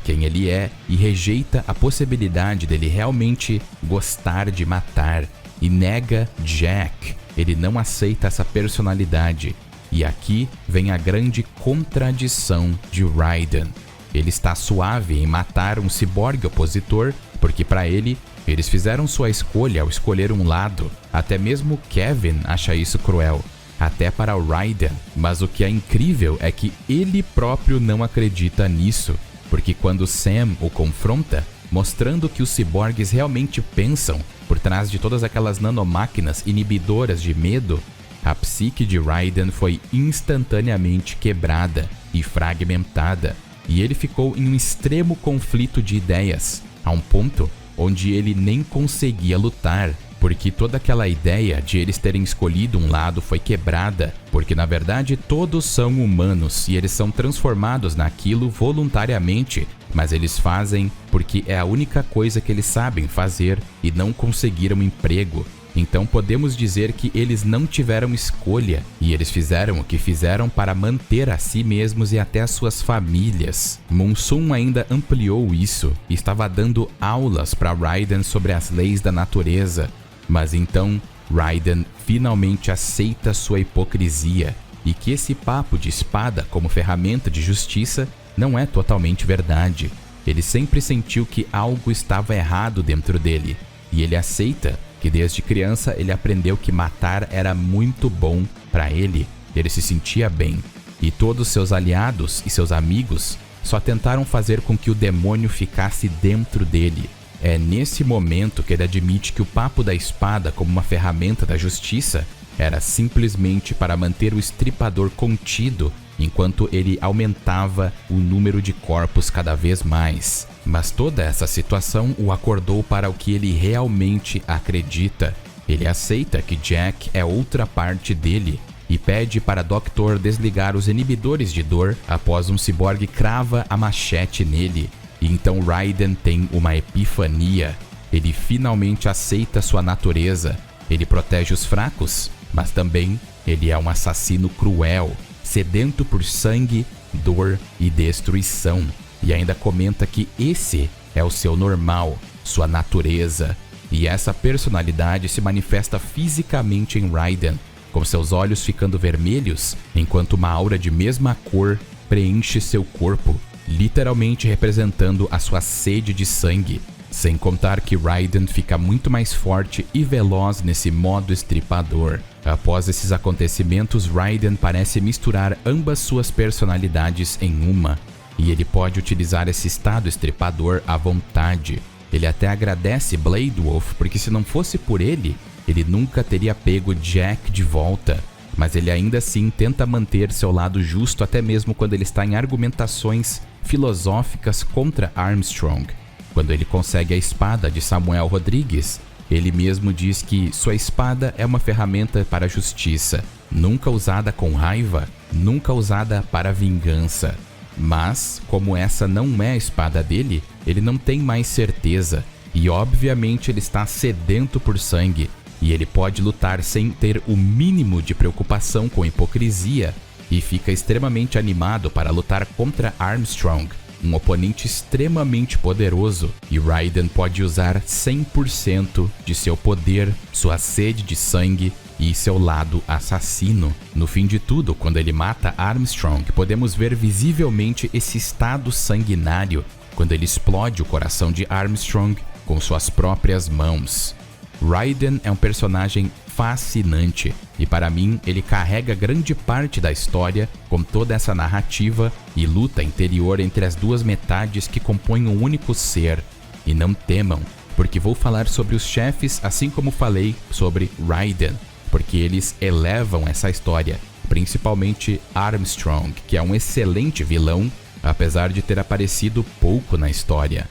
quem ele é e rejeita a possibilidade dele realmente gostar de matar. E nega Jack. Ele não aceita essa personalidade. E aqui vem a grande contradição de Raiden. Ele está suave em matar um ciborgue opositor, porque para ele, eles fizeram sua escolha ao escolher um lado. Até mesmo Kevin acha isso cruel. Até para o Raiden. Mas o que é incrível é que ele próprio não acredita nisso, porque quando Sam o confronta, mostrando que os ciborgues realmente pensam por trás de todas aquelas nanomáquinas inibidoras de medo, a psique de Raiden foi instantaneamente quebrada e fragmentada, e ele ficou em um extremo conflito de ideias, a um ponto onde ele nem conseguia lutar, porque toda aquela ideia de eles terem escolhido um lado foi quebrada, porque na verdade todos são humanos e eles são transformados naquilo voluntariamente, mas eles fazem porque é a única coisa que eles sabem fazer e não conseguiram emprego. Então podemos dizer que eles não tiveram escolha e eles fizeram o que fizeram para manter a si mesmos e até as suas famílias. Monsum ainda ampliou isso e estava dando aulas para Raiden sobre as leis da natureza. Mas então Raiden finalmente aceita sua hipocrisia e que esse papo de espada como ferramenta de justiça não é totalmente verdade. Ele sempre sentiu que algo estava errado dentro dele e ele aceita que desde criança ele aprendeu que matar era muito bom para ele se sentia bem, e todos seus aliados e seus amigos só tentaram fazer com que o demônio ficasse dentro dele. É nesse momento que ele admite que o papo da espada como uma ferramenta da justiça era simplesmente para manter o estripador contido enquanto ele aumentava o número de corpos cada vez mais. Mas toda essa situação o acordou para o que ele realmente acredita. Ele aceita que Jack é outra parte dele e pede para Dr. desligar os inibidores de dor após um ciborgue crava a machete nele. E então Raiden tem uma epifania. Ele finalmente aceita sua natureza. Ele protege os fracos, mas também ele é um assassino cruel, sedento por sangue, dor e destruição. E ainda comenta que esse é o seu normal, sua natureza. E essa personalidade se manifesta fisicamente em Raiden, com seus olhos ficando vermelhos, enquanto uma aura de mesma cor preenche seu corpo, literalmente representando a sua sede de sangue. Sem contar que Raiden fica muito mais forte e veloz nesse modo estripador. Após esses acontecimentos, Raiden parece misturar ambas suas personalidades em uma, e ele pode utilizar esse estado estripador à vontade. Ele até agradece Blade Wolf, porque se não fosse por ele, ele nunca teria pego Jack de volta. Mas ele ainda assim tenta manter seu lado justo até mesmo quando ele está em argumentações filosóficas contra Armstrong. Quando ele consegue a espada de Samuel Rodrigues, ele mesmo diz que sua espada é uma ferramenta para a justiça, nunca usada com raiva, nunca usada para vingança. Mas, como essa não é a espada dele, ele não tem mais certeza, e obviamente ele está sedento por sangue, e ele pode lutar sem ter o mínimo de preocupação com hipocrisia, e fica extremamente animado para lutar contra Armstrong, um oponente extremamente poderoso, e Raiden pode usar 100% de seu poder, sua sede de sangue e seu lado assassino. No fim de tudo, quando ele mata Armstrong, podemos ver visivelmente esse estado sanguinário, quando ele explode o coração de Armstrong com suas próprias mãos. Raiden é um personagem fascinante, e para mim ele carrega grande parte da história com toda essa narrativa e luta interior entre as duas metades que compõem um único ser. E não temam, porque vou falar sobre os chefes assim como falei sobre Raiden, porque eles elevam essa história, principalmente Armstrong, que é um excelente vilão, apesar de ter aparecido pouco na história.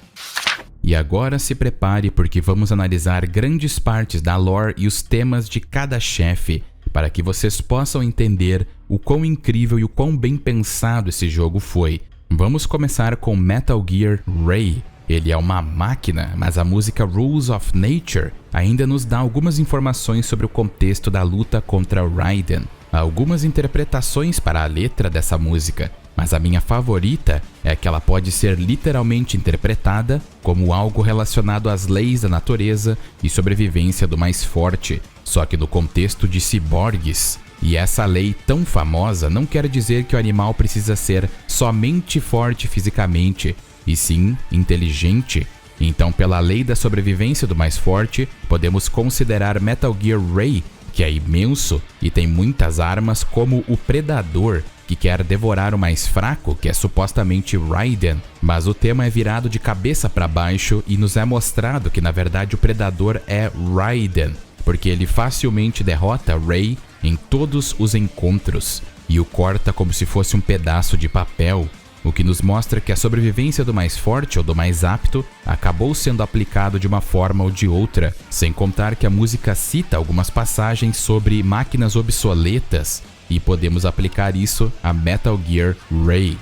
E agora se prepare porque vamos analisar grandes partes da lore e os temas de cada chefe, para que vocês possam entender o quão incrível e o quão bem pensado esse jogo foi. Vamos começar com Metal Gear Ray. Ele é uma máquina, mas a música Rules of Nature ainda nos dá algumas informações sobre o contexto da luta contra Raiden. Há algumas interpretações para a letra dessa música, mas a minha favorita é que ela pode ser literalmente interpretada como algo relacionado às leis da natureza e sobrevivência do mais forte, só que no contexto de ciborgues. E essa lei tão famosa não quer dizer que o animal precisa ser somente forte fisicamente, e sim inteligente. Então, pela lei da sobrevivência do mais forte, podemos considerar Metal Gear Ray, que é imenso e tem muitas armas, como o Predador, que quer devorar o mais fraco, que é supostamente Raiden, mas o tema é virado de cabeça para baixo e nos é mostrado que na verdade o Predador é Raiden, porque ele facilmente derrota Ray em todos os encontros e o corta como se fosse um pedaço de papel, o que nos mostra que a sobrevivência do mais forte ou do mais apto acabou sendo aplicado de uma forma ou de outra, sem contar que a música cita algumas passagens sobre máquinas obsoletas, e podemos aplicar isso a Metal Gear Ray.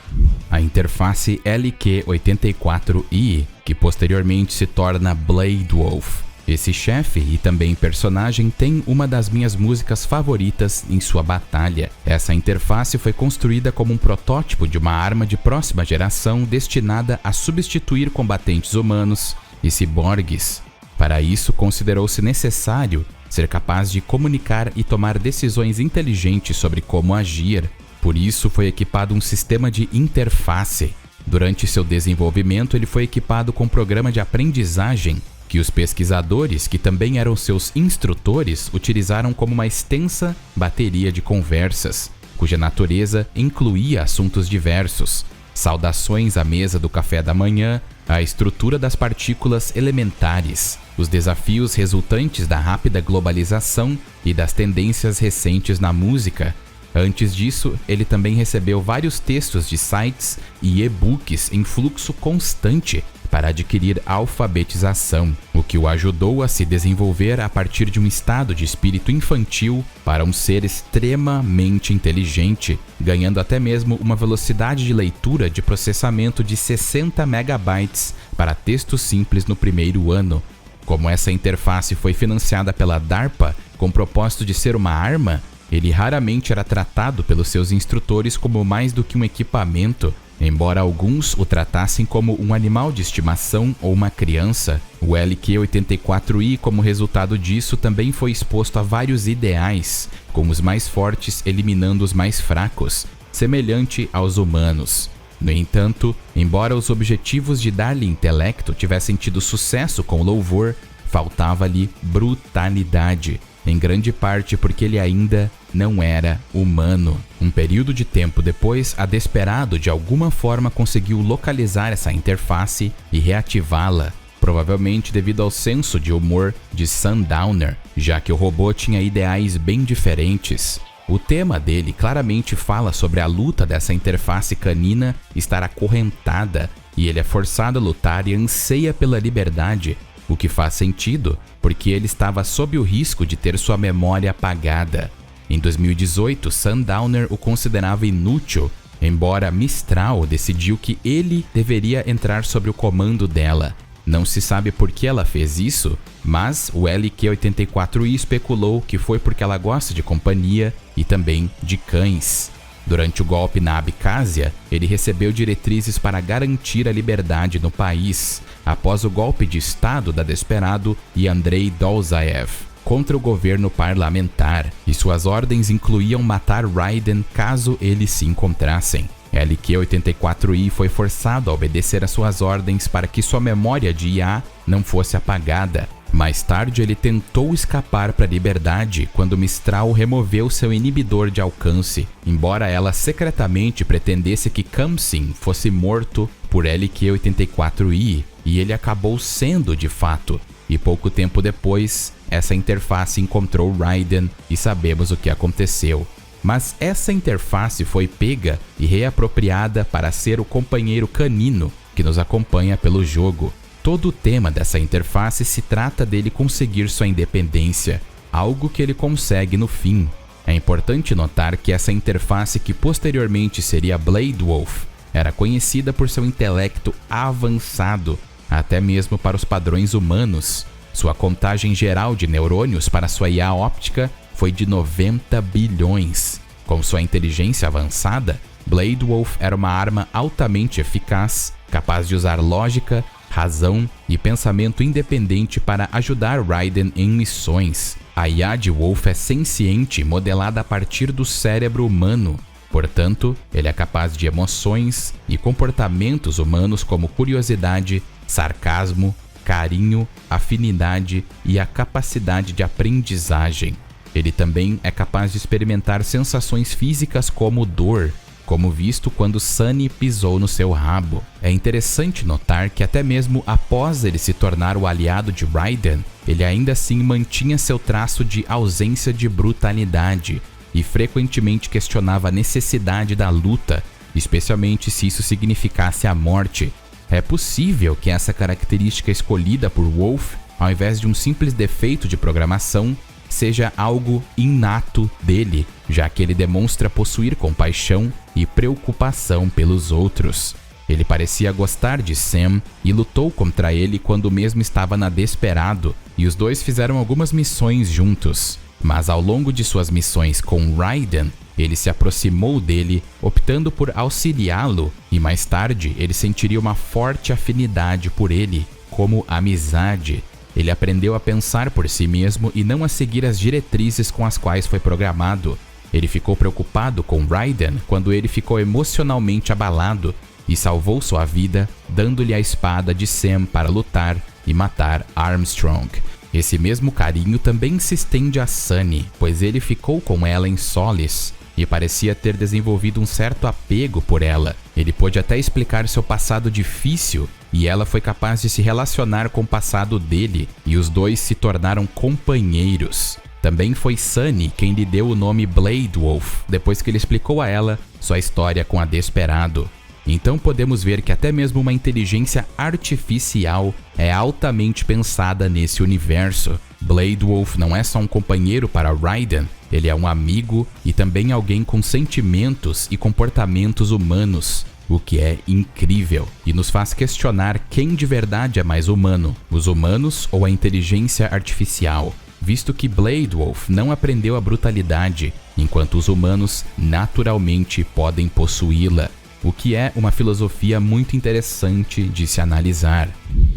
A interface LQ-84i, que posteriormente se torna Blade Wolf. Esse chefe e também personagem tem uma das minhas músicas favoritas em sua batalha. Essa interface foi construída como um protótipo de uma arma de próxima geração destinada a substituir combatentes humanos e ciborgues. Para isso, considerou-se necessário ser capaz de comunicar e tomar decisões inteligentes sobre como agir. Por isso, foi equipado um sistema de interface. Durante seu desenvolvimento, ele foi equipado com um programa de aprendizagem que os pesquisadores, que também eram seus instrutores, utilizaram como uma extensa bateria de conversas, cuja natureza incluía assuntos diversos, saudações à mesa do café da manhã, a estrutura das partículas elementares, os desafios resultantes da rápida globalização e das tendências recentes na música. Antes disso, ele também recebeu vários textos de sites e e-books em fluxo constante para adquirir alfabetização, o que o ajudou a se desenvolver a partir de um estado de espírito infantil para um ser extremamente inteligente, ganhando até mesmo uma velocidade de leitura de processamento de 60 megabytes para textos simples no primeiro ano. Como essa interface foi financiada pela DARPA com o propósito de ser uma arma, ele raramente era tratado pelos seus instrutores como mais do que um equipamento, embora alguns o tratassem como um animal de estimação ou uma criança. O LQ-84i, como resultado disso, também foi exposto a vários ideais, com os mais fortes eliminando os mais fracos, semelhante aos humanos. No entanto, embora os objetivos de dar-lhe intelecto tivessem tido sucesso com louvor, faltava-lhe brutalidade, em grande parte porque ele ainda não era humano. Um período de tempo depois, a Desperado de alguma forma conseguiu localizar essa interface e reativá-la, provavelmente devido ao senso de humor de Sundowner, já que o robô tinha ideais bem diferentes. O tema dele claramente fala sobre a luta dessa interface canina estar acorrentada, e ele é forçado a lutar e anseia pela liberdade, o que faz sentido, porque ele estava sob o risco de ter sua memória apagada. Em 2018, Sundowner o considerava inútil, embora Mistral decidiu que ele deveria entrar sob o comando dela. Não se sabe por que ela fez isso, mas o LQ-84i especulou que foi porque ela gosta de companhia e também de cães. Durante o golpe na Abkhazia, ele recebeu diretrizes para garantir a liberdade no país, após o golpe de Estado da Desperado e Andrei Dolzaev contra o governo parlamentar, e suas ordens incluíam matar Raiden caso eles se encontrassem. LQ-84i foi forçado a obedecer às suas ordens para que sua memória de IA não fosse apagada, Mais tarde, ele tentou escapar para a liberdade quando Mistral removeu seu inibidor de alcance, embora ela secretamente pretendesse que Khamsin fosse morto por LQ-84I, e ele acabou sendo de fato. E pouco tempo depois, essa interface encontrou Raiden e sabemos o que aconteceu. Mas essa interface foi pega e reapropriada para ser o companheiro canino que nos acompanha pelo jogo. Todo o tema dessa interface se trata dele conseguir sua independência, algo que ele consegue no fim. É importante notar que essa interface, que posteriormente seria Blade Wolf, era conhecida por seu intelecto avançado, até mesmo para os padrões humanos. Sua contagem geral de neurônios para sua IA óptica foi de 90 bilhões. Com sua inteligência avançada, Blade Wolf era uma arma altamente eficaz, capaz de usar lógica, razão e pensamento independente para ajudar Raiden em missões. A IA de Wolf é senciente, modelada a partir do cérebro humano. Portanto, ele é capaz de emoções e comportamentos humanos como curiosidade, sarcasmo, carinho, afinidade e a capacidade de aprendizagem. Ele também é capaz de experimentar sensações físicas como dor, como visto quando Sunny pisou no seu rabo. É interessante notar que até mesmo após ele se tornar o aliado de Raiden, ele ainda assim mantinha seu traço de ausência de brutalidade e frequentemente questionava a necessidade da luta, especialmente se isso significasse a morte. É possível que essa característica escolhida por Wolf, ao invés de um simples defeito de programação, seja algo inato dele, já que ele demonstra possuir compaixão e preocupação pelos outros. Ele parecia gostar de Sam e lutou contra ele quando o mesmo estava na Desperado, e os dois fizeram algumas missões juntos. Mas ao longo de suas missões com Raiden, ele se aproximou dele, optando por auxiliá-lo, e mais tarde ele sentiria uma forte afinidade por ele, como amizade. Ele aprendeu a pensar por si mesmo e não a seguir as diretrizes com as quais foi programado. Ele ficou preocupado com Raiden quando ele ficou emocionalmente abalado e salvou sua vida, dando-lhe a espada de Sam para lutar e matar Armstrong. Esse mesmo carinho também se estende a Sunny, pois ele ficou com ela em Solace e parecia ter desenvolvido um certo apego por ela. Ele pôde até explicar seu passado difícil e ela foi capaz de se relacionar com o passado dele, e os dois se tornaram companheiros. Também foi Sunny quem lhe deu o nome Blade Wolf, depois que ele explicou a ela sua história com a Desperado. Então podemos ver que até mesmo uma inteligência artificial é altamente pensada nesse universo. Blade Wolf não é só um companheiro para Raiden, ele é um amigo e também alguém com sentimentos e comportamentos humanos, o que é incrível e nos faz questionar quem de verdade é mais humano, os humanos ou a inteligência artificial, visto que Blade Wolf não aprendeu a brutalidade, enquanto os humanos naturalmente podem possuí-la, o que é uma filosofia muito interessante de se analisar.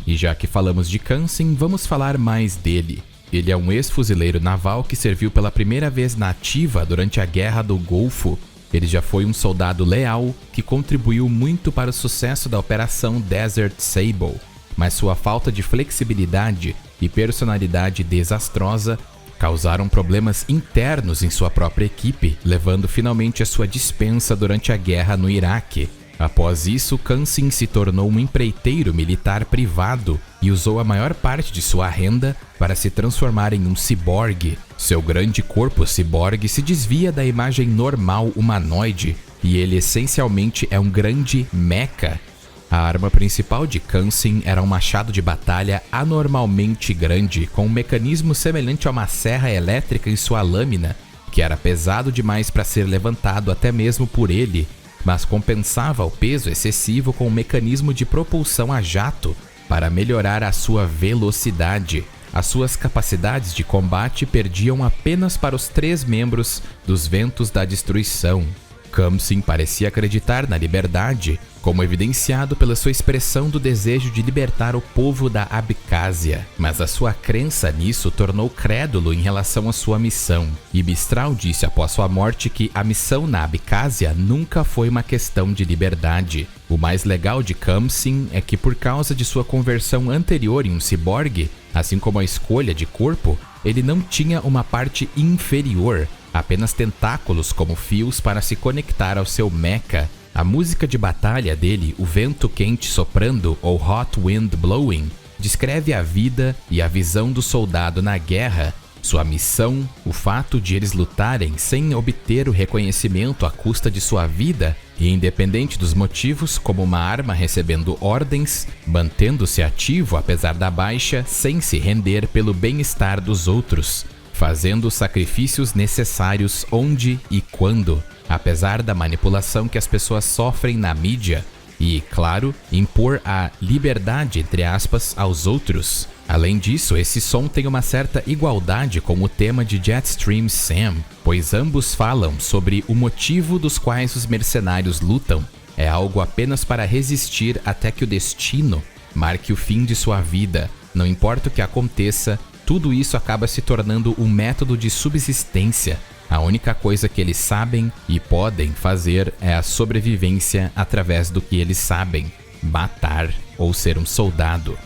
E já que falamos de Khamsin, vamos falar mais dele. Ele é um ex-fuzileiro naval que serviu pela primeira vez na ativa durante a Guerra do Golfo. Ele já foi um soldado leal que contribuiu muito para o sucesso da Operação Desert Sable, mas sua falta de flexibilidade e personalidade desastrosa causaram problemas internos em sua própria equipe, levando finalmente a sua dispensa durante a guerra no Iraque. Após isso, Khamsin se tornou um empreiteiro militar privado e usou a maior parte de sua renda para se transformar em um ciborgue. Seu grande corpo ciborgue se desvia da imagem normal humanoide e ele essencialmente é um grande mecha. A arma principal de Khamsin era um machado de batalha anormalmente grande, com um mecanismo semelhante a uma serra elétrica em sua lâmina, que era pesado demais para ser levantado até mesmo por ele, mas compensava o peso excessivo com um mecanismo de propulsão a jato para melhorar a sua velocidade. As suas capacidades de combate perdiam apenas para os 3 membros dos Ventos da Destruição. Khamsin parecia acreditar na liberdade, como evidenciado pela sua expressão do desejo de libertar o povo da Abcásia, mas a sua crença nisso tornou crédulo em relação à sua missão, e Mistral disse após sua morte que a missão na Abcásia nunca foi uma questão de liberdade. O mais legal de Khamsin é que, por causa de sua conversão anterior em um ciborgue, Assim como a escolha de corpo, ele não tinha uma parte inferior, apenas tentáculos como fios para se conectar ao seu mecha. A música de batalha dele, O Vento Quente Soprando ou Hot Wind Blowing, descreve a vida e a visão do soldado na guerra, sua missão, o fato de eles lutarem sem obter o reconhecimento à custa de sua vida e, independente dos motivos, como uma arma recebendo ordens, mantendo-se ativo apesar da baixa, sem se render pelo bem-estar dos outros, fazendo os sacrifícios necessários onde e quando, apesar da manipulação que as pessoas sofrem na mídia e, claro, impor a liberdade, entre aspas, aos outros. Além disso, esse som tem uma certa igualdade com o tema de Jetstream Sam, pois ambos falam sobre o motivo dos quais os mercenários lutam. É algo apenas para resistir até que o destino marque o fim de sua vida. Não importa o que aconteça, tudo isso acaba se tornando um método de subsistência. A única coisa que eles sabem e podem fazer é a sobrevivência através do que eles sabem: matar ou ser um soldado.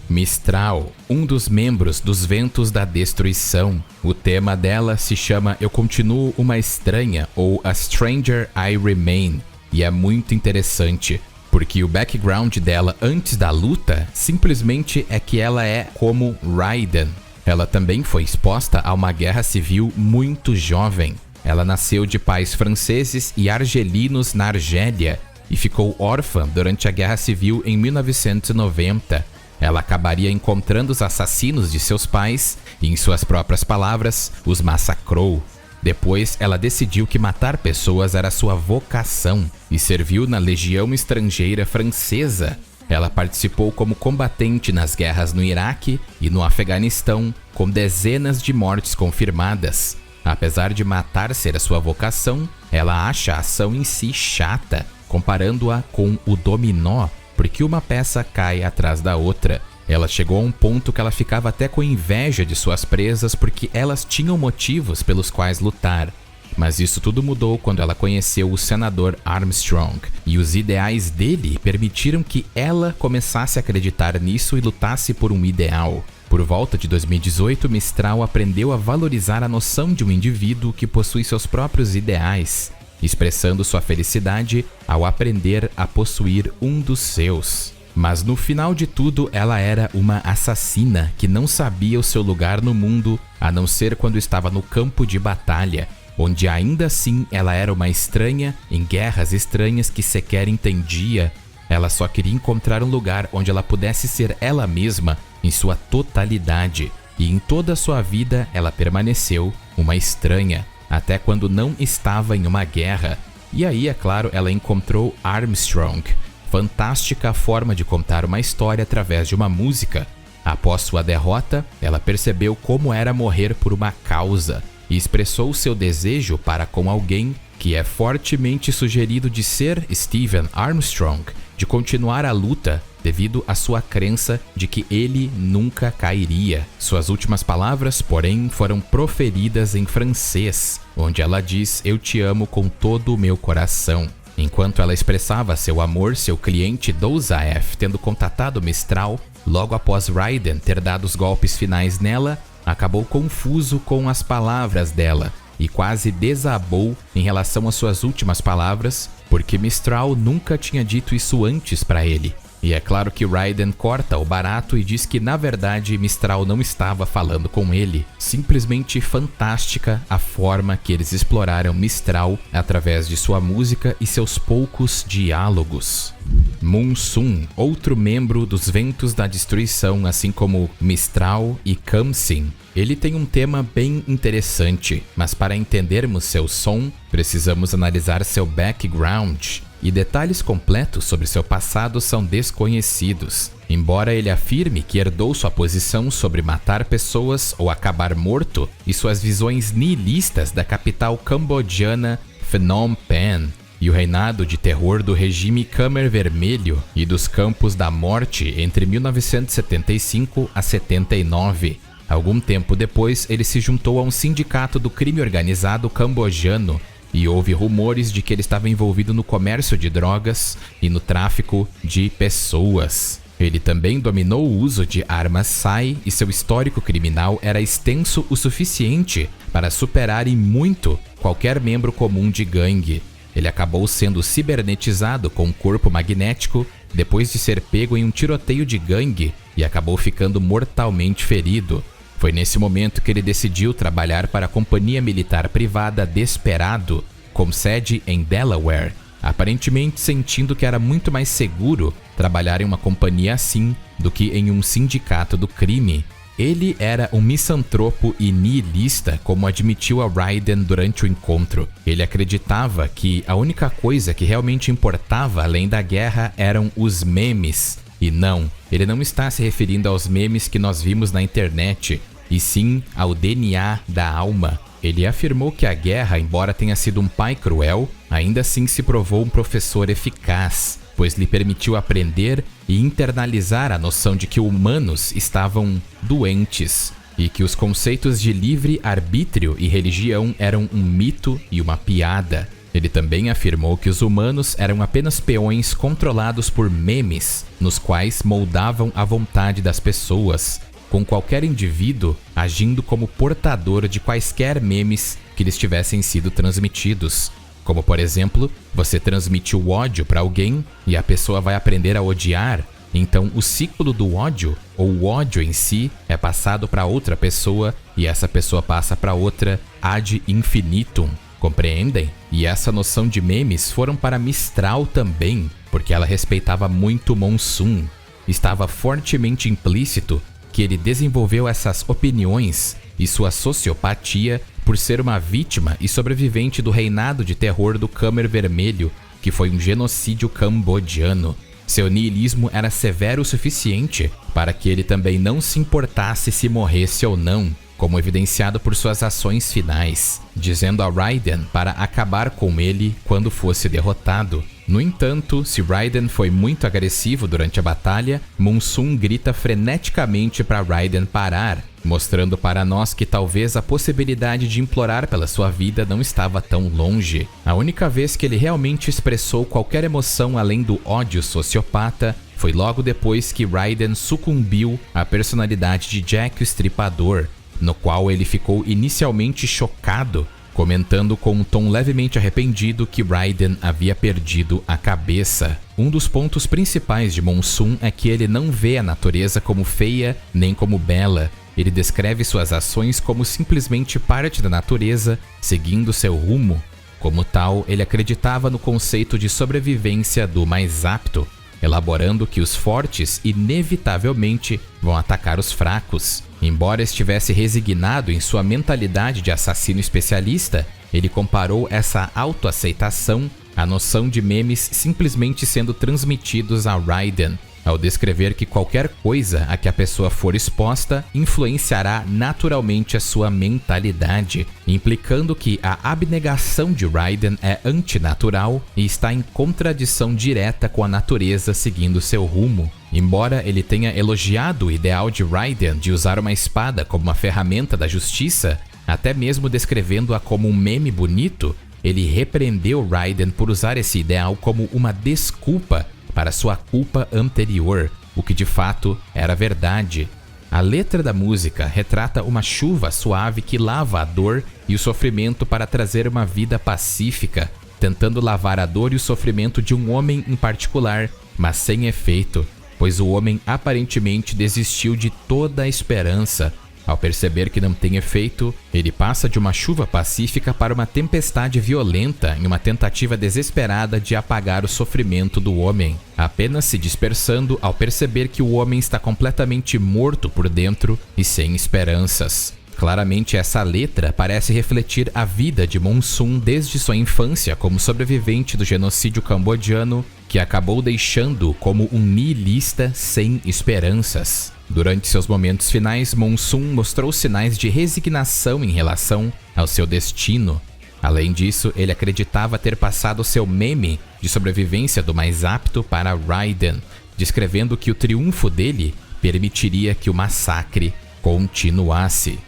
Mistral, um dos membros dos Ventos da Destruição. O tema dela se chama Eu Continuo Uma Estranha ou A Stranger I Remain, e é muito interessante, porque o background dela antes da luta simplesmente é que ela é como Raiden. Ela também foi exposta a uma guerra civil muito jovem. Ela nasceu de pais franceses e argelinos na Argélia e ficou órfã durante a Guerra Civil em 1990. Ela acabaria encontrando os assassinos de seus pais e, em suas próprias palavras, os massacrou. Depois, ela decidiu que matar pessoas era sua vocação e serviu na Legião Estrangeira Francesa. Ela participou como combatente nas guerras no Iraque e no Afeganistão, com dezenas de mortes confirmadas. Apesar de matar ser a sua vocação, ela acha a ação em si chata, comparando-a com o dominó, porque uma peça cai atrás da outra. Ela chegou a um ponto que ela ficava até com inveja de suas presas porque elas tinham motivos pelos quais lutar. Mas isso tudo mudou quando ela conheceu o senador Armstrong, e os ideais dele permitiram que ela começasse a acreditar nisso e lutasse por um ideal. Por volta de 2018, Mistral aprendeu a valorizar a noção de um indivíduo que possui seus próprios ideais, expressando sua felicidade ao aprender a possuir um dos seus. Mas no final de tudo, ela era uma assassina que não sabia o seu lugar no mundo, a não ser quando estava no campo de batalha, onde ainda assim ela era uma estranha em guerras estranhas que sequer entendia. Ela só queria encontrar um lugar onde ela pudesse ser ela mesma em sua totalidade, e em toda a sua vida ela permaneceu uma estranha, até quando não estava em uma guerra. E aí, é claro, ela encontrou Armstrong. Fantástica forma de contar uma história através de uma música. Após sua derrota, ela percebeu como era morrer por uma causa e expressou seu desejo para com alguém que é fortemente sugerido de ser Stephen Armstrong, de continuar a luta devido à sua crença de que ele nunca cairia. Suas últimas palavras, porém, foram proferidas em francês, onde ela diz: "Eu te amo com todo o meu coração." Enquanto ela expressava seu amor, seu cliente Douzaev, tendo contatado Mistral logo após Raiden ter dado os golpes finais nela, acabou confuso com as palavras dela e quase desabou em relação às suas últimas palavras, porque Mistral nunca tinha dito isso antes para ele. E é claro que Raiden corta o barato e diz que na verdade Mistral não estava falando com ele. Simplesmente fantástica a forma que eles exploraram Mistral através de sua música e seus poucos diálogos. Moonsun, outro membro dos Ventos da Destruição, assim como Mistral e Khamsin. Ele tem um tema bem interessante, mas para entendermos seu som, precisamos analisar seu background. E detalhes completos sobre seu passado são desconhecidos. Embora ele afirme que herdou sua posição sobre matar pessoas ou acabar morto e suas visões nihilistas da capital cambodjana Phnom Penh e o reinado de terror do regime Khmer Vermelho e dos Campos da Morte entre 1975 a 79. Algum tempo depois, ele se juntou a um sindicato do crime organizado cambojano e houve rumores de que ele estava envolvido no comércio de drogas e no tráfico de pessoas. Ele também dominou o uso de armas Psi e seu histórico criminal era extenso o suficiente para superar em muito qualquer membro comum de gangue. Ele acabou sendo cibernetizado com um corpo magnético depois de ser pego em um tiroteio de gangue e acabou ficando mortalmente ferido. Foi nesse momento que ele decidiu trabalhar para a companhia militar privada Desperado, com sede em Delaware, aparentemente sentindo que era muito mais seguro trabalhar em uma companhia assim do que em um sindicato do crime. Ele era um misantropo e nihilista, como admitiu a Raiden durante o encontro. Ele acreditava que a única coisa que realmente importava além da guerra eram os memes. E não, ele não está se referindo aos memes que nós vimos na internet, e sim ao DNA da alma. Ele afirmou que a guerra, embora tenha sido um pai cruel, ainda assim se provou um professor eficaz, pois lhe permitiu aprender e internalizar a noção de que humanos estavam doentes e que os conceitos de livre-arbítrio e religião eram um mito e uma piada. Ele também afirmou que os humanos eram apenas peões controlados por memes, nos quais moldavam a vontade das pessoas, com qualquer indivíduo agindo como portador de quaisquer memes que lhes tivessem sido transmitidos. Como, por exemplo, você transmite o ódio para alguém e a pessoa vai aprender a odiar, então o ciclo do ódio, ou o ódio em si, é passado para outra pessoa e essa pessoa passa para outra ad infinitum. Compreendem? E essa noção de memes foram para Mistral também, porque ela respeitava muito Monsum. Estava fortemente implícito que ele desenvolveu essas opiniões e sua sociopatia por ser uma vítima e sobrevivente do reinado de terror do Khmer Vermelho, que foi um genocídio cambodiano. Seu niilismo era severo o suficiente para que ele também não se importasse se morresse ou não, como evidenciado por suas ações finais, dizendo a Raiden para acabar com ele quando fosse derrotado. No entanto, se Raiden foi muito agressivo durante a batalha, Monsum grita freneticamente para Raiden parar, mostrando para nós que talvez a possibilidade de implorar pela sua vida não estava tão longe. A única vez que ele realmente expressou qualquer emoção além do ódio sociopata foi logo depois que Raiden sucumbiu à personalidade de Jack o Estripador, no qual ele ficou inicialmente chocado, comentando com um tom levemente arrependido que Raiden havia perdido a cabeça. Um dos pontos principais de Monsum é que ele não vê a natureza como feia nem como bela. Ele descreve suas ações como simplesmente parte da natureza, seguindo seu rumo. Como tal, ele acreditava no conceito de sobrevivência do mais apto, elaborando que os fortes inevitavelmente vão atacar os fracos. Embora estivesse resignado em sua mentalidade de assassino especialista, ele comparou essa autoaceitação à noção de memes simplesmente sendo transmitidos a Raiden, ao descrever que qualquer coisa a que a pessoa for exposta influenciará naturalmente a sua mentalidade, implicando que a abnegação de Raiden é antinatural e está em contradição direta com a natureza seguindo seu rumo. Embora ele tenha elogiado o ideal de Raiden de usar uma espada como uma ferramenta da justiça, até mesmo descrevendo-a como um meme bonito, ele repreendeu Raiden por usar esse ideal como uma desculpa para sua culpa anterior, o que de fato era verdade. A letra da música retrata uma chuva suave que lava a dor e o sofrimento para trazer uma vida pacífica, tentando lavar a dor e o sofrimento de um homem em particular, mas sem efeito, pois o homem aparentemente desistiu de toda a esperança. Ao perceber que não tem efeito, ele passa de uma chuva pacífica para uma tempestade violenta em uma tentativa desesperada de apagar o sofrimento do homem, apenas se dispersando ao perceber que o homem está completamente morto por dentro e sem esperanças. Claramente essa letra parece refletir a vida de Monsum desde sua infância como sobrevivente do genocídio cambodiano, que acabou deixando-o como um nihilista sem esperanças. Durante seus momentos finais, Monsum mostrou sinais de resignação em relação ao seu destino. Além disso, ele acreditava ter passado seu meme de sobrevivência do mais apto para Raiden, descrevendo que o triunfo dele permitiria que o massacre continuasse.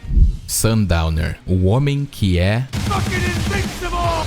Sundowner, o homem que é...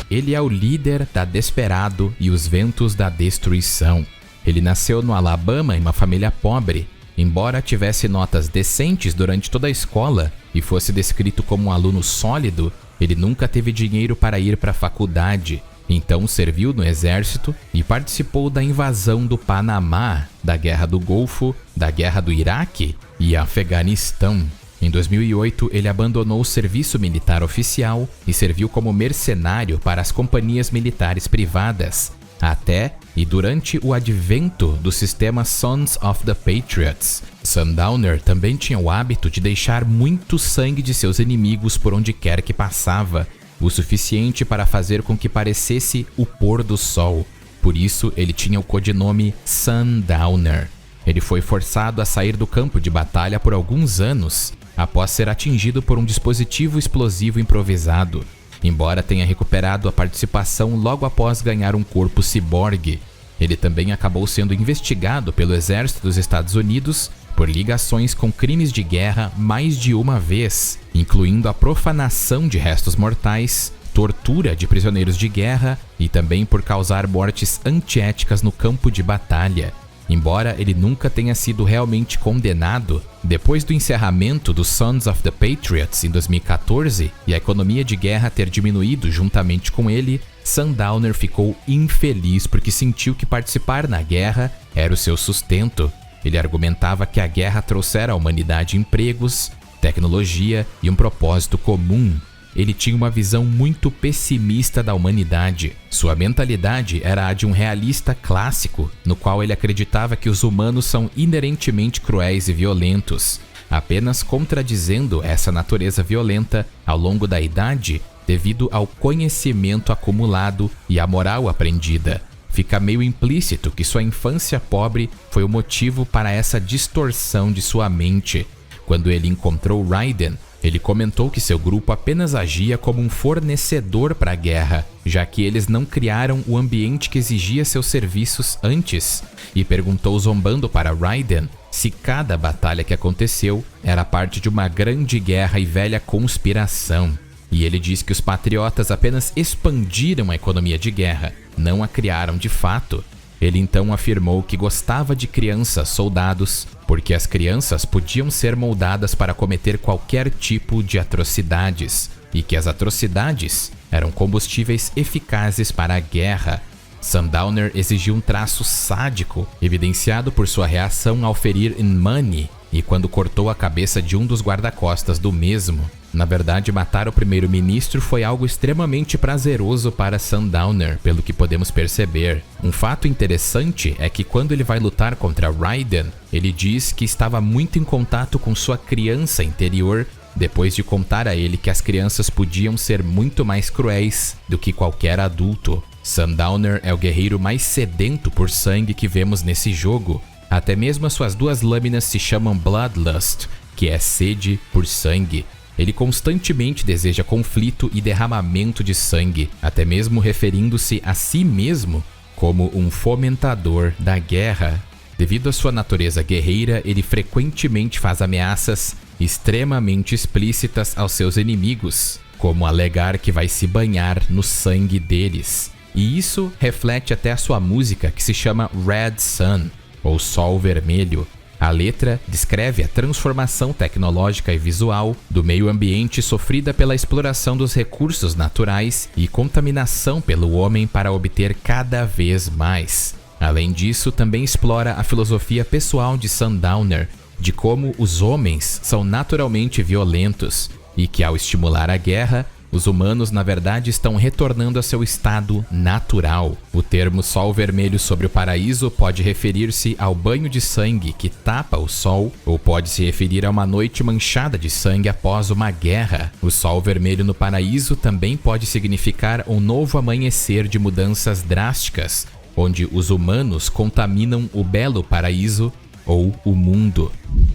Ele é o líder da Desperado e os Ventos da Destruição. Ele nasceu no Alabama em uma família pobre. Embora tivesse notas decentes durante toda a escola e fosse descrito como um aluno sólido, ele nunca teve dinheiro para ir para a faculdade. Então serviu no exército e participou da invasão do Panamá, da Guerra do Golfo, da Guerra do Iraque e Afeganistão. Em 2008, ele abandonou o serviço militar oficial e serviu como mercenário para as companhias militares privadas, até e durante o advento do sistema Sons of the Patriots. Sundowner também tinha o hábito de deixar muito sangue de seus inimigos por onde quer que passava, o suficiente para fazer com que parecesse o pôr do sol. Por isso, ele tinha o codinome Sundowner. Ele foi forçado a sair do campo de batalha por alguns anos, após ser atingido por um dispositivo explosivo improvisado, embora tenha recuperado a participação logo após ganhar um corpo ciborgue. Ele também acabou sendo investigado pelo Exército dos Estados Unidos por ligações com crimes de guerra mais de uma vez, incluindo a profanação de restos mortais, tortura de prisioneiros de guerra e também por causar mortes antiéticas no campo de batalha. Embora ele nunca tenha sido realmente condenado, depois do encerramento dos Sons of the Patriots em 2014 e a economia de guerra ter diminuído juntamente com ele, Sundowner ficou infeliz porque sentiu que participar na guerra era o seu sustento. Ele argumentava que a guerra trouxera à humanidade empregos, tecnologia e um propósito comum. Ele tinha uma visão muito pessimista da humanidade. Sua mentalidade era a de um realista clássico, no qual ele acreditava que os humanos são inerentemente cruéis e violentos, apenas contradizendo essa natureza violenta ao longo da idade devido ao conhecimento acumulado e à moral aprendida. Fica meio implícito que sua infância pobre foi o motivo para essa distorção de sua mente. Quando ele encontrou Raiden, ele comentou que seu grupo apenas agia como um fornecedor para a guerra, já que eles não criaram o ambiente que exigia seus serviços antes, e perguntou zombando para Raiden se cada batalha que aconteceu era parte de uma grande guerra e velha conspiração. E ele diz que os patriotas apenas expandiram a economia de guerra, não a criaram de fato. Ele então afirmou que gostava de crianças soldados, porque as crianças podiam ser moldadas para cometer qualquer tipo de atrocidades, e que as atrocidades eram combustíveis eficazes para a guerra. Sundowner exigiu um traço sádico, evidenciado por sua reação ao ferir Inmani e quando cortou a cabeça de um dos guarda-costas do mesmo. Na verdade, matar o primeiro-ministro foi algo extremamente prazeroso para Sundowner, pelo que podemos perceber. Um fato interessante é que quando ele vai lutar contra Raiden, ele diz que estava muito em contato com sua criança interior, depois de contar a ele que as crianças podiam ser muito mais cruéis do que qualquer adulto. Sundowner é o guerreiro mais sedento por sangue que vemos nesse jogo. Até mesmo as suas duas lâminas se chamam Bloodlust, que é sede por sangue. Ele constantemente deseja conflito e derramamento de sangue, até mesmo referindo-se a si mesmo como um fomentador da guerra. Devido à sua natureza guerreira, ele frequentemente faz ameaças extremamente explícitas aos seus inimigos, como alegar que vai se banhar no sangue deles. E isso reflete até a sua música, que se chama Red Sun, ou Sol Vermelho. A letra descreve a transformação tecnológica e visual do meio ambiente sofrida pela exploração dos recursos naturais e contaminação pelo homem para obter cada vez mais. Além disso, também explora a filosofia pessoal de Sundowner, de como os homens são naturalmente violentos e que, ao estimular a guerra, os humanos, na verdade, estão retornando a seu estado natural. O termo sol vermelho sobre o paraíso pode referir-se ao banho de sangue que tapa o sol, ou pode se referir a uma noite manchada de sangue após uma guerra. O sol vermelho no paraíso também pode significar um novo amanhecer de mudanças drásticas, onde os humanos contaminam o belo paraíso ou o mundo.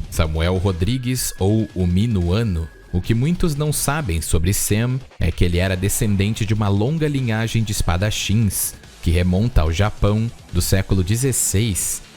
Samuel Rodrigues, ou o Minuano. O que muitos não sabem sobre Sam é que ele era descendente de uma longa linhagem de espadachins, que remonta ao Japão do século XVI.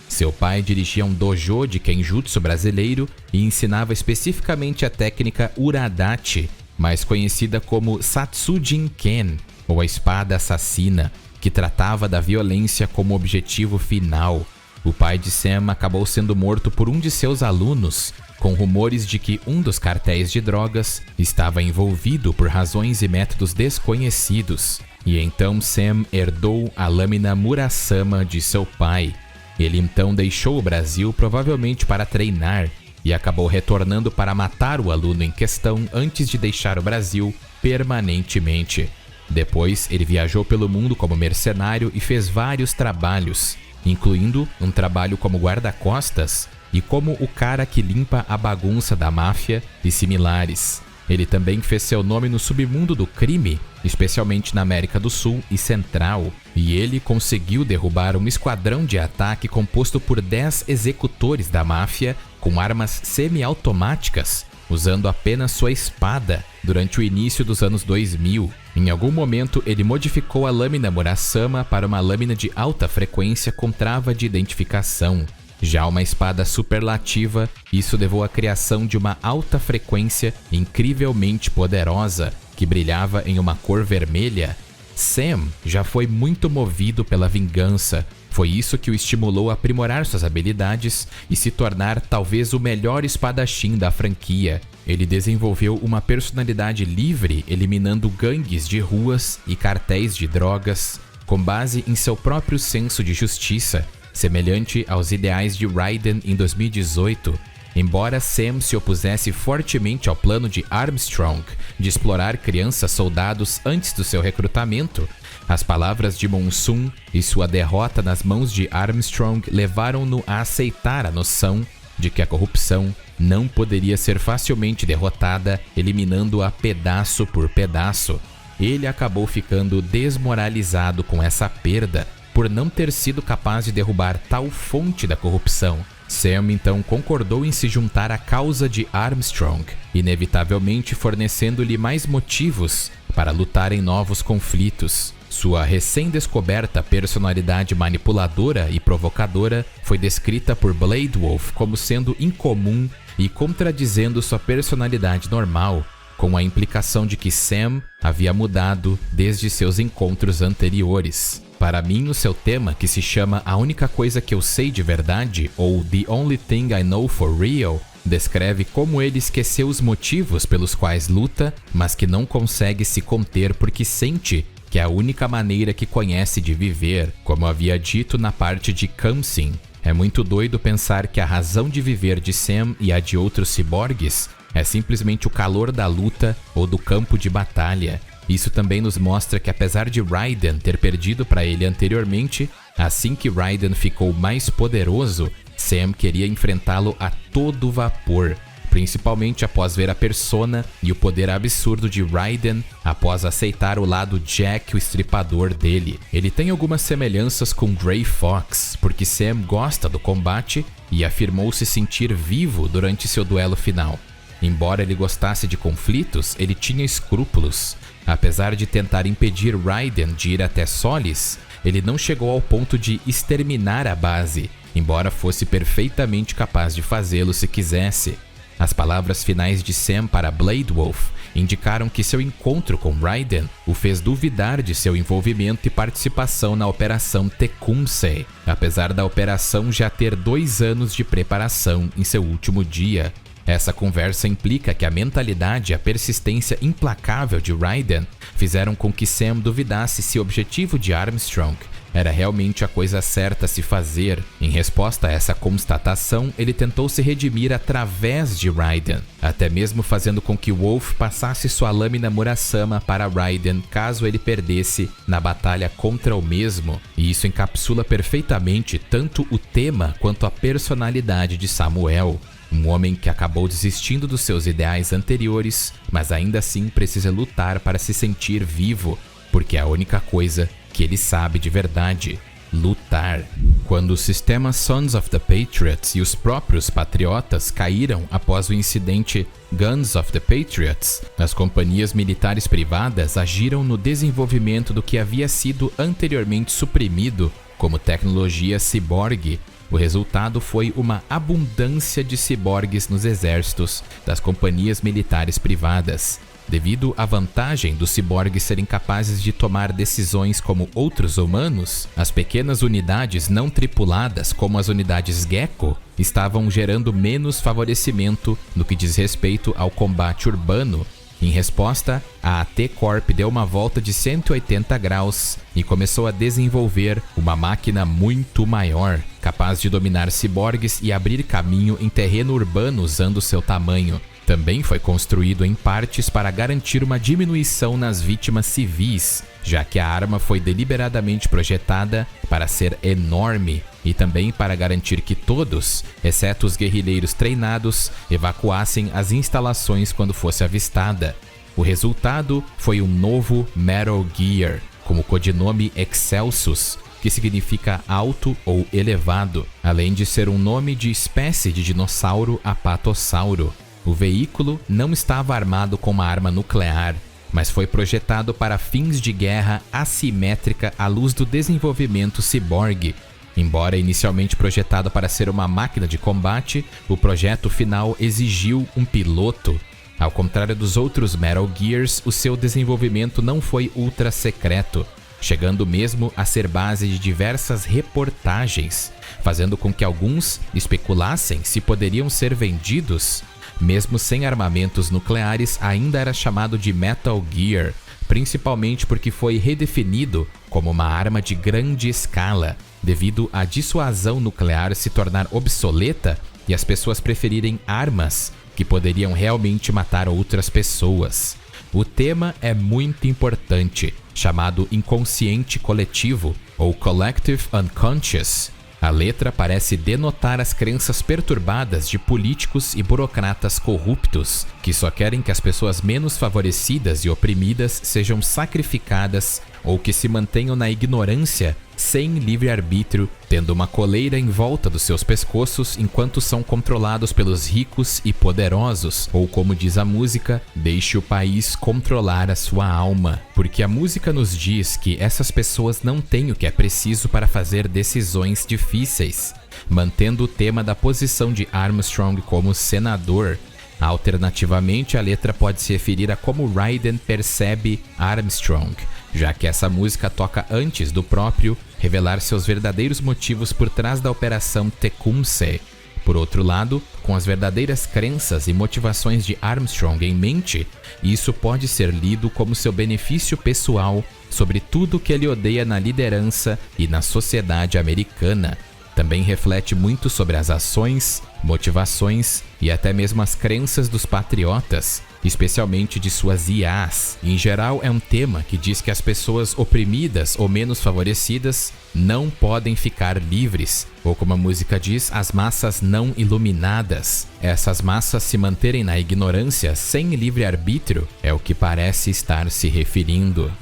Seu pai dirigia um dojo de kenjutsu brasileiro e ensinava especificamente a técnica Uradachi, mais conhecida como Satsujin Ken, ou a espada assassina, que tratava da violência como objetivo final. O pai de Sam acabou sendo morto por um de seus alunos, com rumores de que um dos cartéis de drogas estava envolvido por razões e métodos desconhecidos. E então Sam herdou a lâmina Murasama de seu pai. Ele então deixou o Brasil provavelmente para treinar e acabou retornando para matar o aluno em questão antes de deixar o Brasil permanentemente. Depois, ele viajou pelo mundo como mercenário e fez vários trabalhos, incluindo um trabalho como guarda-costas e como o cara que limpa a bagunça da máfia e similares. Ele também fez seu nome no submundo do crime, especialmente na América do Sul e Central, e ele conseguiu derrubar um esquadrão de ataque composto por 10 executores da máfia com armas semiautomáticas, usando apenas sua espada durante o início dos anos 2000. Em algum momento, ele modificou a lâmina Murasama para uma lâmina de alta frequência com trava de identificação. Já uma espada superlativa, isso levou à criação de uma alta frequência incrivelmente poderosa, que brilhava em uma cor vermelha. Sam já foi muito movido pela vingança. Foi isso que o estimulou a aprimorar suas habilidades e se tornar talvez o melhor espadachim da franquia. Ele desenvolveu uma personalidade livre, eliminando gangues de ruas e cartéis de drogas, com base em seu próprio senso de justiça, semelhante aos ideais de Raiden em 2018. Embora Sam se opusesse fortemente ao plano de Armstrong de explorar crianças soldados antes do seu recrutamento, as palavras de Monsoon e sua derrota nas mãos de Armstrong levaram-no a aceitar a noção de que a corrupção não poderia ser facilmente derrotada, eliminando-a pedaço por pedaço. Ele acabou ficando desmoralizado com essa perda, por não ter sido capaz de derrubar tal fonte da corrupção. Sam então concordou em se juntar à causa de Armstrong, inevitavelmente fornecendo-lhe mais motivos para lutar em novos conflitos. Sua recém-descoberta personalidade manipuladora e provocadora foi descrita por Blade Wolf como sendo incomum e contradizendo sua personalidade normal, com a implicação de que Sam havia mudado desde seus encontros anteriores. Para mim, o seu tema, que se chama A Única Coisa Que Eu Sei de Verdade, ou The Only Thing I Know For Real, descreve como ele esqueceu os motivos pelos quais luta, mas que não consegue se conter porque sente que é a única maneira que conhece de viver, como havia dito na parte de Khamsin. É muito doido pensar que a razão de viver de Sam e a de outros ciborgues é simplesmente o calor da luta ou do campo de batalha. Isso também nos mostra que, apesar de Raiden ter perdido para ele anteriormente, assim que Raiden ficou mais poderoso, Sam queria enfrentá-lo a todo vapor, principalmente após ver a persona e o poder absurdo de Raiden após aceitar o lado Jack, o estripador dele. Ele tem algumas semelhanças com Gray Fox, porque Sam gosta do combate e afirmou se sentir vivo durante seu duelo final. Embora ele gostasse de conflitos, ele tinha escrúpulos. Apesar de tentar impedir Raiden de ir até Solis, ele não chegou ao ponto de exterminar a base, embora fosse perfeitamente capaz de fazê-lo se quisesse. As palavras finais de Sam para Blade Wolf indicaram que seu encontro com Raiden o fez duvidar de seu envolvimento e participação na Operação Tecumseh, apesar da operação já ter 2 anos de preparação em seu último dia. Essa conversa implica que a mentalidade e a persistência implacável de Raiden fizeram com que Sam duvidasse se o objetivo de Armstrong era realmente a coisa certa a se fazer. Em resposta a essa constatação, ele tentou se redimir através de Raiden, até mesmo fazendo com que Wolf passasse sua lâmina Murasama para Raiden caso ele perdesse na batalha contra o mesmo, e isso encapsula perfeitamente tanto o tema quanto a personalidade de Samuel. Um homem que acabou desistindo dos seus ideais anteriores, mas ainda assim precisa lutar para se sentir vivo, porque é a única coisa que ele sabe de verdade: lutar. Quando o sistema Sons of the Patriots e os próprios Patriotas caíram após o incidente Guns of the Patriots, as companhias militares privadas agiram no desenvolvimento do que havia sido anteriormente suprimido como tecnologia ciborgue. O resultado foi uma abundância de ciborgues nos exércitos das companhias militares privadas. Devido à vantagem dos ciborgues serem capazes de tomar decisões como outros humanos, as pequenas unidades não tripuladas, como as unidades Gecko, estavam gerando menos favorecimento no que diz respeito ao combate urbano. Em resposta, a T-Corp deu uma volta de 180 graus e começou a desenvolver uma máquina muito maior, capaz de dominar ciborgues e abrir caminho em terreno urbano usando seu tamanho. Também foi construído em partes para garantir uma diminuição nas vítimas civis, já que a arma foi deliberadamente projetada para ser enorme e também para garantir que todos, exceto os guerrilheiros treinados, evacuassem as instalações quando fosse avistada. O resultado foi um novo Metal Gear, com o codinome Excelsus, que significa alto ou elevado, além de ser um nome de espécie de dinossauro apatossauro. O veículo não estava armado com uma arma nuclear, mas foi projetado para fins de guerra assimétrica à luz do desenvolvimento ciborgue. Embora inicialmente projetado para ser uma máquina de combate, o projeto final exigiu um piloto. Ao contrário dos outros Metal Gears, o seu desenvolvimento não foi ultra secreto, chegando mesmo a ser base de diversas reportagens, fazendo com que alguns especulassem se poderiam ser vendidos. Mesmo sem armamentos nucleares, ainda era chamado de Metal Gear, principalmente porque foi redefinido como uma arma de grande escala, devido à dissuasão nuclear se tornar obsoleta e as pessoas preferirem armas que poderiam realmente matar outras pessoas. O tema é muito importante, chamado inconsciente coletivo, ou Collective Unconscious. A letra parece denotar as crenças perturbadas de políticos e burocratas corruptos, que só querem que as pessoas menos favorecidas e oprimidas sejam sacrificadas ou que se mantenham na ignorância, sem livre-arbítrio, tendo uma coleira em volta dos seus pescoços enquanto são controlados pelos ricos e poderosos, ou como diz a música, deixe o país controlar a sua alma. Porque a música nos diz que essas pessoas não têm o que é preciso para fazer decisões difíceis, mantendo o tema da posição de Armstrong como senador. Alternativamente, a letra pode se referir a como Raiden percebe Armstrong, já que essa música toca antes do próprio revelar seus verdadeiros motivos por trás da Operação Tecumseh. Por outro lado, com as verdadeiras crenças e motivações de Armstrong em mente, isso pode ser lido como seu benefício pessoal sobre tudo que ele odeia na liderança e na sociedade americana. Também reflete muito sobre as ações, motivações e até mesmo as crenças dos patriotas, especialmente de suas IAs. Em geral, é um tema que diz que as pessoas oprimidas ou menos favorecidas não podem ficar livres, ou como a música diz, as massas não iluminadas. Essas massas se manterem na ignorância sem livre-arbítrio é o que parece estar se referindo.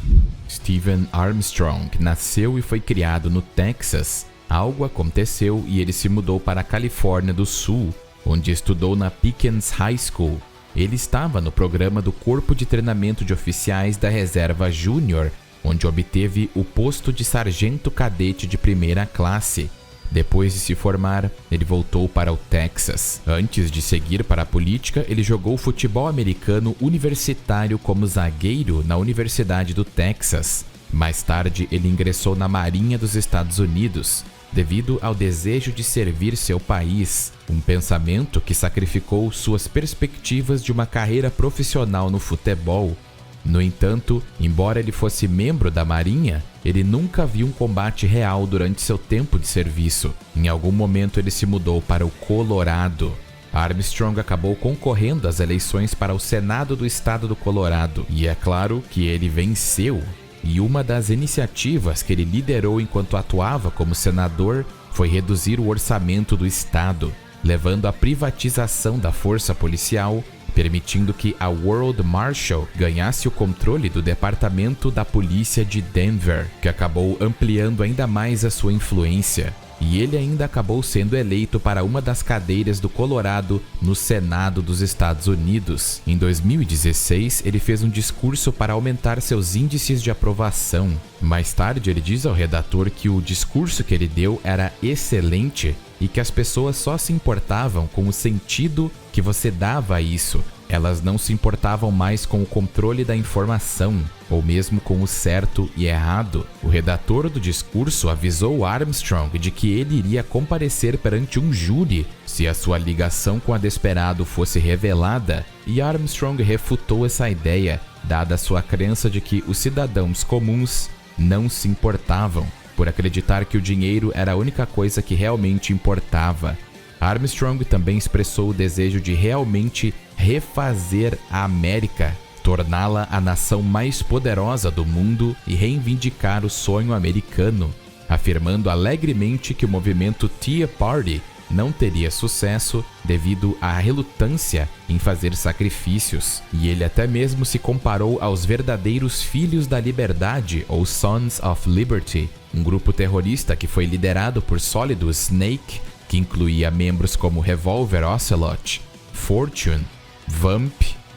Stephen Armstrong nasceu e foi criado no Texas. Algo aconteceu e ele se mudou para a Califórnia do Sul, onde estudou na Pickens High School. Ele estava no programa do Corpo de Treinamento de Oficiais da Reserva Júnior, onde obteve o posto de sargento cadete de primeira classe. Depois de se formar, ele voltou para o Texas. Antes de seguir para a política, ele jogou futebol americano universitário como zagueiro na Universidade do Texas. Mais tarde, ele ingressou na Marinha dos Estados Unidos, devido ao desejo de servir seu país, um pensamento que sacrificou suas perspectivas de uma carreira profissional no futebol. No entanto, embora ele fosse membro da Marinha, ele nunca viu um combate real durante seu tempo de serviço. Em algum momento ele se mudou para o Colorado. Armstrong acabou concorrendo às eleições para o Senado do estado do Colorado, e é claro que ele venceu. E uma das iniciativas que ele liderou enquanto atuava como senador foi reduzir o orçamento do estado, levando à privatização da força policial, permitindo que a World Marshal ganhasse o controle do departamento da polícia de Denver, que acabou ampliando ainda mais a sua influência. E ele ainda acabou sendo eleito para uma das cadeiras do Colorado no Senado dos Estados Unidos. Em 2016, ele fez um discurso para aumentar seus índices de aprovação. Mais tarde, ele diz ao redator que o discurso que ele deu era excelente e que as pessoas só se importavam com o sentido que você dava a isso. elas não se importavam mais com o controle da informação, ou mesmo com o certo e errado. O redator do discurso avisou Armstrong de que ele iria comparecer perante um júri se a sua ligação com a Desperado fosse revelada, e Armstrong refutou essa ideia, dada sua crença de que os cidadãos comuns não se importavam, por acreditar que o dinheiro era a única coisa que realmente importava. Armstrong também expressou o desejo de realmente refazer a América, torná-la a nação mais poderosa do mundo e reivindicar o sonho americano, afirmando alegremente que o movimento Tea Party não teria sucesso devido à relutância em fazer sacrifícios, e ele até mesmo se comparou aos verdadeiros Filhos da Liberdade, ou Sons of Liberty, um grupo terrorista que foi liderado por Solidus Snake, que incluía membros como Revolver Ocelot, Fortune, Vamp,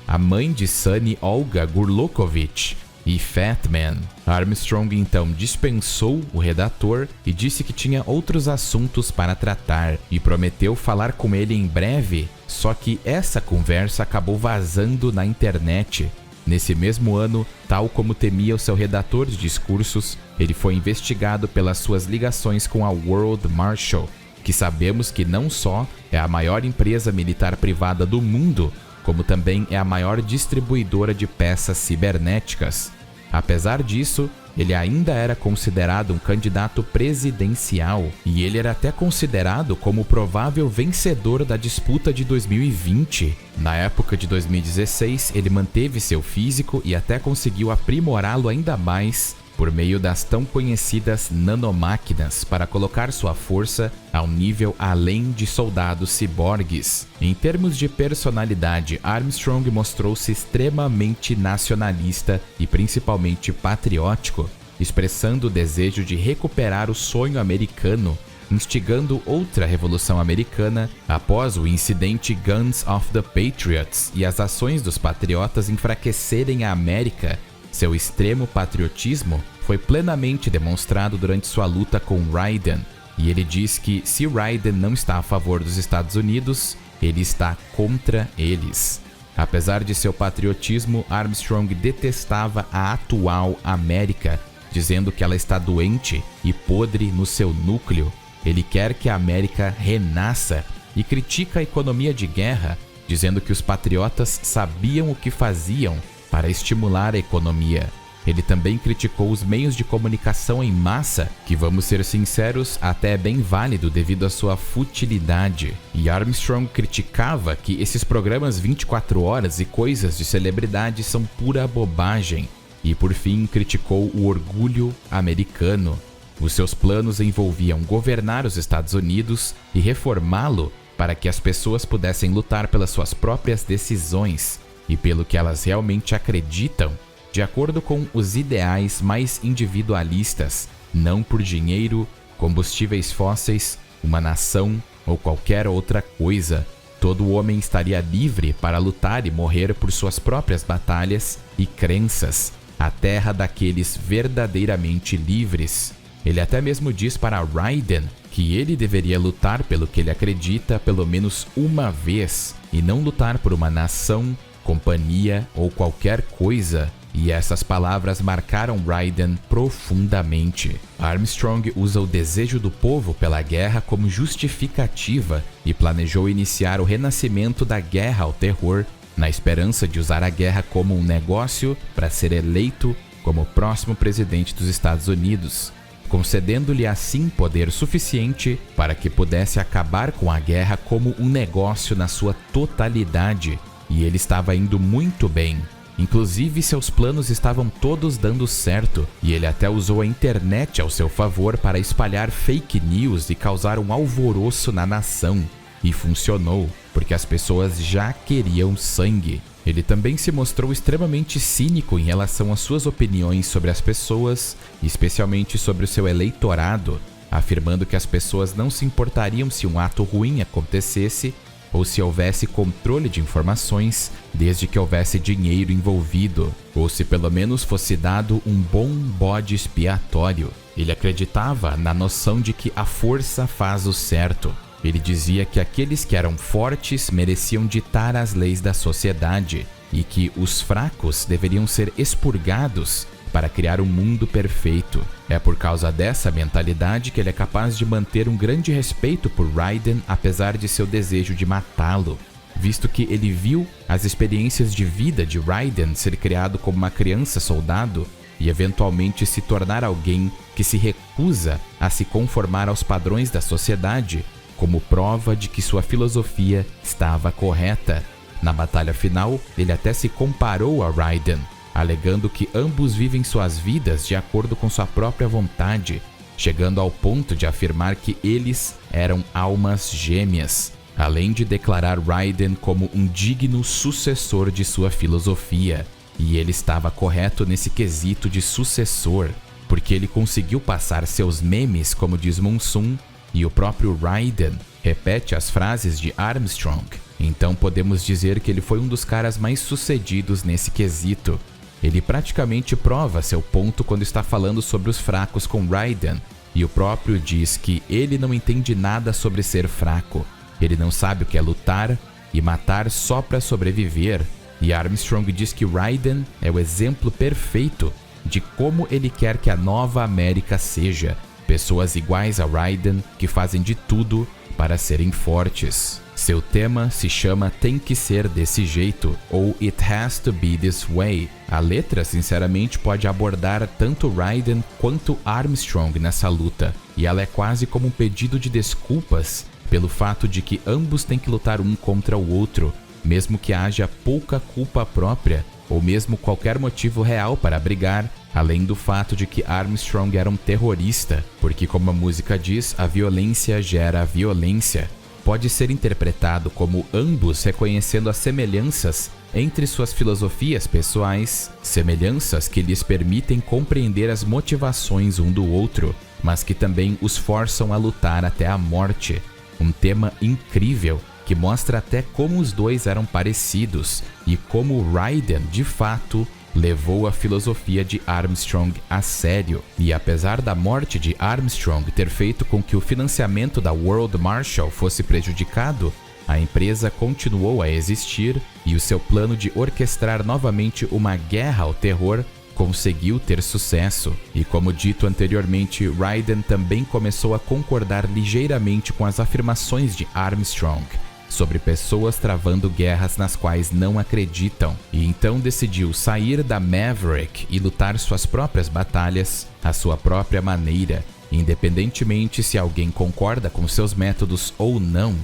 a mãe de Sunny Olga Gurlukovich e Fat Man. Armstrong então dispensou o redator e disse que tinha outros assuntos para tratar e prometeu falar com ele em breve, só que essa conversa acabou vazando na internet. Nesse mesmo ano, tal como temia o seu redator de discursos, ele foi investigado pelas suas ligações com a World Marshal, que sabemos que não só é a maior empresa militar privada do mundo, como também é a maior distribuidora de peças cibernéticas. Apesar disso, ele ainda era considerado um candidato presidencial, e ele era até considerado como o provável vencedor da disputa de 2020. Na época de 2016, ele manteve seu físico e até conseguiu aprimorá-lo ainda mais por meio das tão conhecidas nanomáquinas para colocar sua força a um nível além de soldados ciborgues. Em termos de personalidade, Armstrong mostrou-se extremamente nacionalista e principalmente patriótico, expressando o desejo de recuperar o sonho americano, instigando outra revolução americana após o incidente Guns of the Patriots e as ações dos patriotas enfraquecerem a América. Seu extremo patriotismo foi plenamente demonstrado durante sua luta com Raiden, e ele diz que se Raiden não está a favor dos Estados Unidos, ele está contra eles. Apesar de seu patriotismo, Armstrong detestava a atual América, dizendo que ela está doente e podre no seu núcleo. Ele quer que a América renasça e critica a economia de guerra, dizendo que os patriotas sabiam o que faziam para estimular a economia. Ele também criticou os meios de comunicação em massa, que, vamos ser sinceros, até é bem válido devido à sua futilidade. E Armstrong criticava que esses programas 24 horas e coisas de celebridade são pura bobagem. E por fim criticou o orgulho americano. Os seus planos envolviam governar os Estados Unidos e reformá-lo para que as pessoas pudessem lutar pelas suas próprias decisões e pelo que elas realmente acreditam, de acordo com os ideais mais individualistas, não por dinheiro, combustíveis fósseis, uma nação ou qualquer outra coisa. Todo homem estaria livre para lutar e morrer por suas próprias batalhas e crenças, a terra daqueles verdadeiramente livres. Ele até mesmo diz para Raiden que ele deveria lutar pelo que ele acredita pelo menos uma vez e não lutar por uma nação, companhia ou qualquer coisa. E essas palavras marcaram Raiden profundamente. Armstrong usa o desejo do povo pela guerra como justificativa e planejou iniciar o renascimento da guerra ao terror, na esperança de usar a guerra como um negócio para ser eleito como próximo presidente dos Estados Unidos, concedendo-lhe assim poder suficiente para que pudesse acabar com a guerra como um negócio na sua totalidade. E ele estava indo muito bem. Inclusive, seus planos estavam todos dando certo, e ele até usou a internet ao seu favor para espalhar fake news e causar um alvoroço na nação. E funcionou, porque as pessoas já queriam sangue. Ele também se mostrou extremamente cínico em relação às suas opiniões sobre as pessoas, especialmente sobre o seu eleitorado, afirmando que as pessoas não se importariam se um ato ruim acontecesse ou se houvesse controle de informações, desde que houvesse dinheiro envolvido, ou se pelo menos fosse dado um bom bode expiatório. Ele acreditava na noção de que a força faz o certo, Ele dizia que aqueles que eram fortes mereciam ditar as leis da sociedade e que os fracos deveriam ser expurgados para criar um mundo perfeito. É por causa dessa mentalidade que ele é capaz de manter um grande respeito por Raiden, apesar de seu desejo de matá-lo, visto que ele viu as experiências de vida de Raiden ser criado como uma criança soldado e eventualmente se tornar alguém que se recusa a se conformar aos padrões da sociedade, como prova de que sua filosofia estava correta. Na batalha final, ele até se comparou a Raiden, alegando que ambos vivem suas vidas de acordo com sua própria vontade, chegando ao ponto de afirmar que eles eram almas gêmeas, além de declarar Raiden como um digno sucessor de sua filosofia. E ele estava correto nesse quesito de sucessor, porque ele conseguiu passar seus memes, como diz Monsum, e o próprio Raiden repete as frases de Armstrong. Então podemos dizer que ele foi um dos caras mais sucedidos nesse quesito. Ele praticamente prova seu ponto quando está falando sobre os fracos com Raiden, e o próprio diz que ele não entende nada sobre ser fraco. Ele não sabe o que é lutar e matar só para sobreviver. E Armstrong diz que Raiden é o exemplo perfeito de como ele quer que a nova América seja. Pessoas iguais a Raiden que fazem de tudo para serem fortes. Seu tema se chama Tem que Ser Desse Jeito, ou It Has to Be This Way. A letra, sinceramente, pode abordar tanto Raiden quanto Armstrong nessa luta, e ela é quase como um pedido de desculpas pelo fato de que ambos têm que lutar um contra o outro, mesmo que haja pouca culpa própria, ou mesmo qualquer motivo real para brigar, além do fato de que Armstrong era um terrorista, porque, como a música diz, a violência gera violência. Pode ser interpretado como ambos reconhecendo as semelhanças entre suas filosofias pessoais, semelhanças que lhes permitem compreender as motivações um do outro, mas que também os forçam a lutar até a morte. Um tema incrível que mostra até como os dois eram parecidos e como Raiden, de fato, levou a filosofia de Armstrong a sério. E apesar da morte de Armstrong ter feito com que o financiamento da World Marshall fosse prejudicado, a empresa continuou a existir e o seu plano de orquestrar novamente uma guerra ao terror conseguiu ter sucesso. E como dito anteriormente, Raiden também começou a concordar ligeiramente com as afirmações de Armstrong sobre pessoas travando guerras nas quais não acreditam, e então decidiu sair da Maverick e lutar suas próprias batalhas à sua própria maneira, independentemente se alguém concorda com seus métodos ou não.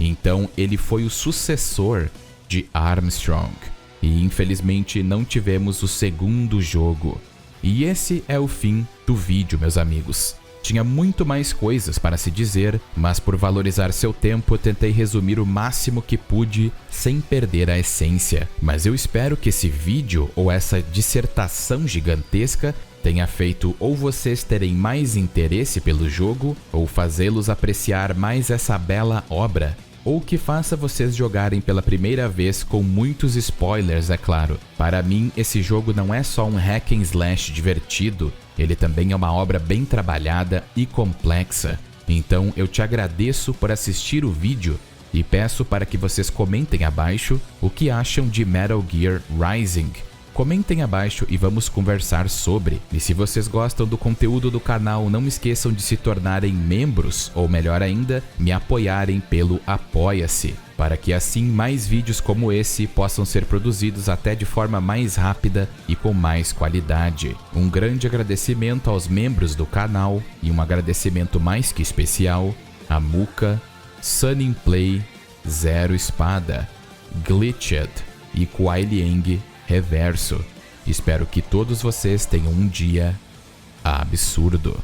Então ele foi o sucessor de Armstrong, e infelizmente não tivemos o segundo jogo. E esse é o fim do vídeo, meus amigos. Tinha muito mais coisas para se dizer, mas por valorizar seu tempo eu tentei resumir o máximo que pude sem perder a essência. Mas eu espero que esse vídeo ou essa dissertação gigantesca tenha feito ou vocês terem mais interesse pelo jogo, ou fazê-los apreciar mais essa bela obra, ou que faça vocês jogarem pela primeira vez com muitos spoilers, é claro. Para mim, esse jogo não é só um hack and slash divertido, ele também é uma obra bem trabalhada e complexa. Então eu te agradeço por assistir o vídeo e peço para que vocês comentem abaixo o que acham de Metal Gear Rising. Comentem abaixo e vamos conversar sobre. E se vocês gostam do conteúdo do canal, não esqueçam de se tornarem membros, ou melhor ainda, me apoiarem pelo Apoia-se, para que assim mais vídeos como esse possam ser produzidos até de forma mais rápida e com mais qualidade. Um grande agradecimento aos membros do canal e um agradecimento mais que especial a Muka, Sunny Play, Zero Espada, Glitched e Kuai Liang Reverso. Espero que todos vocês tenham um dia absurdo.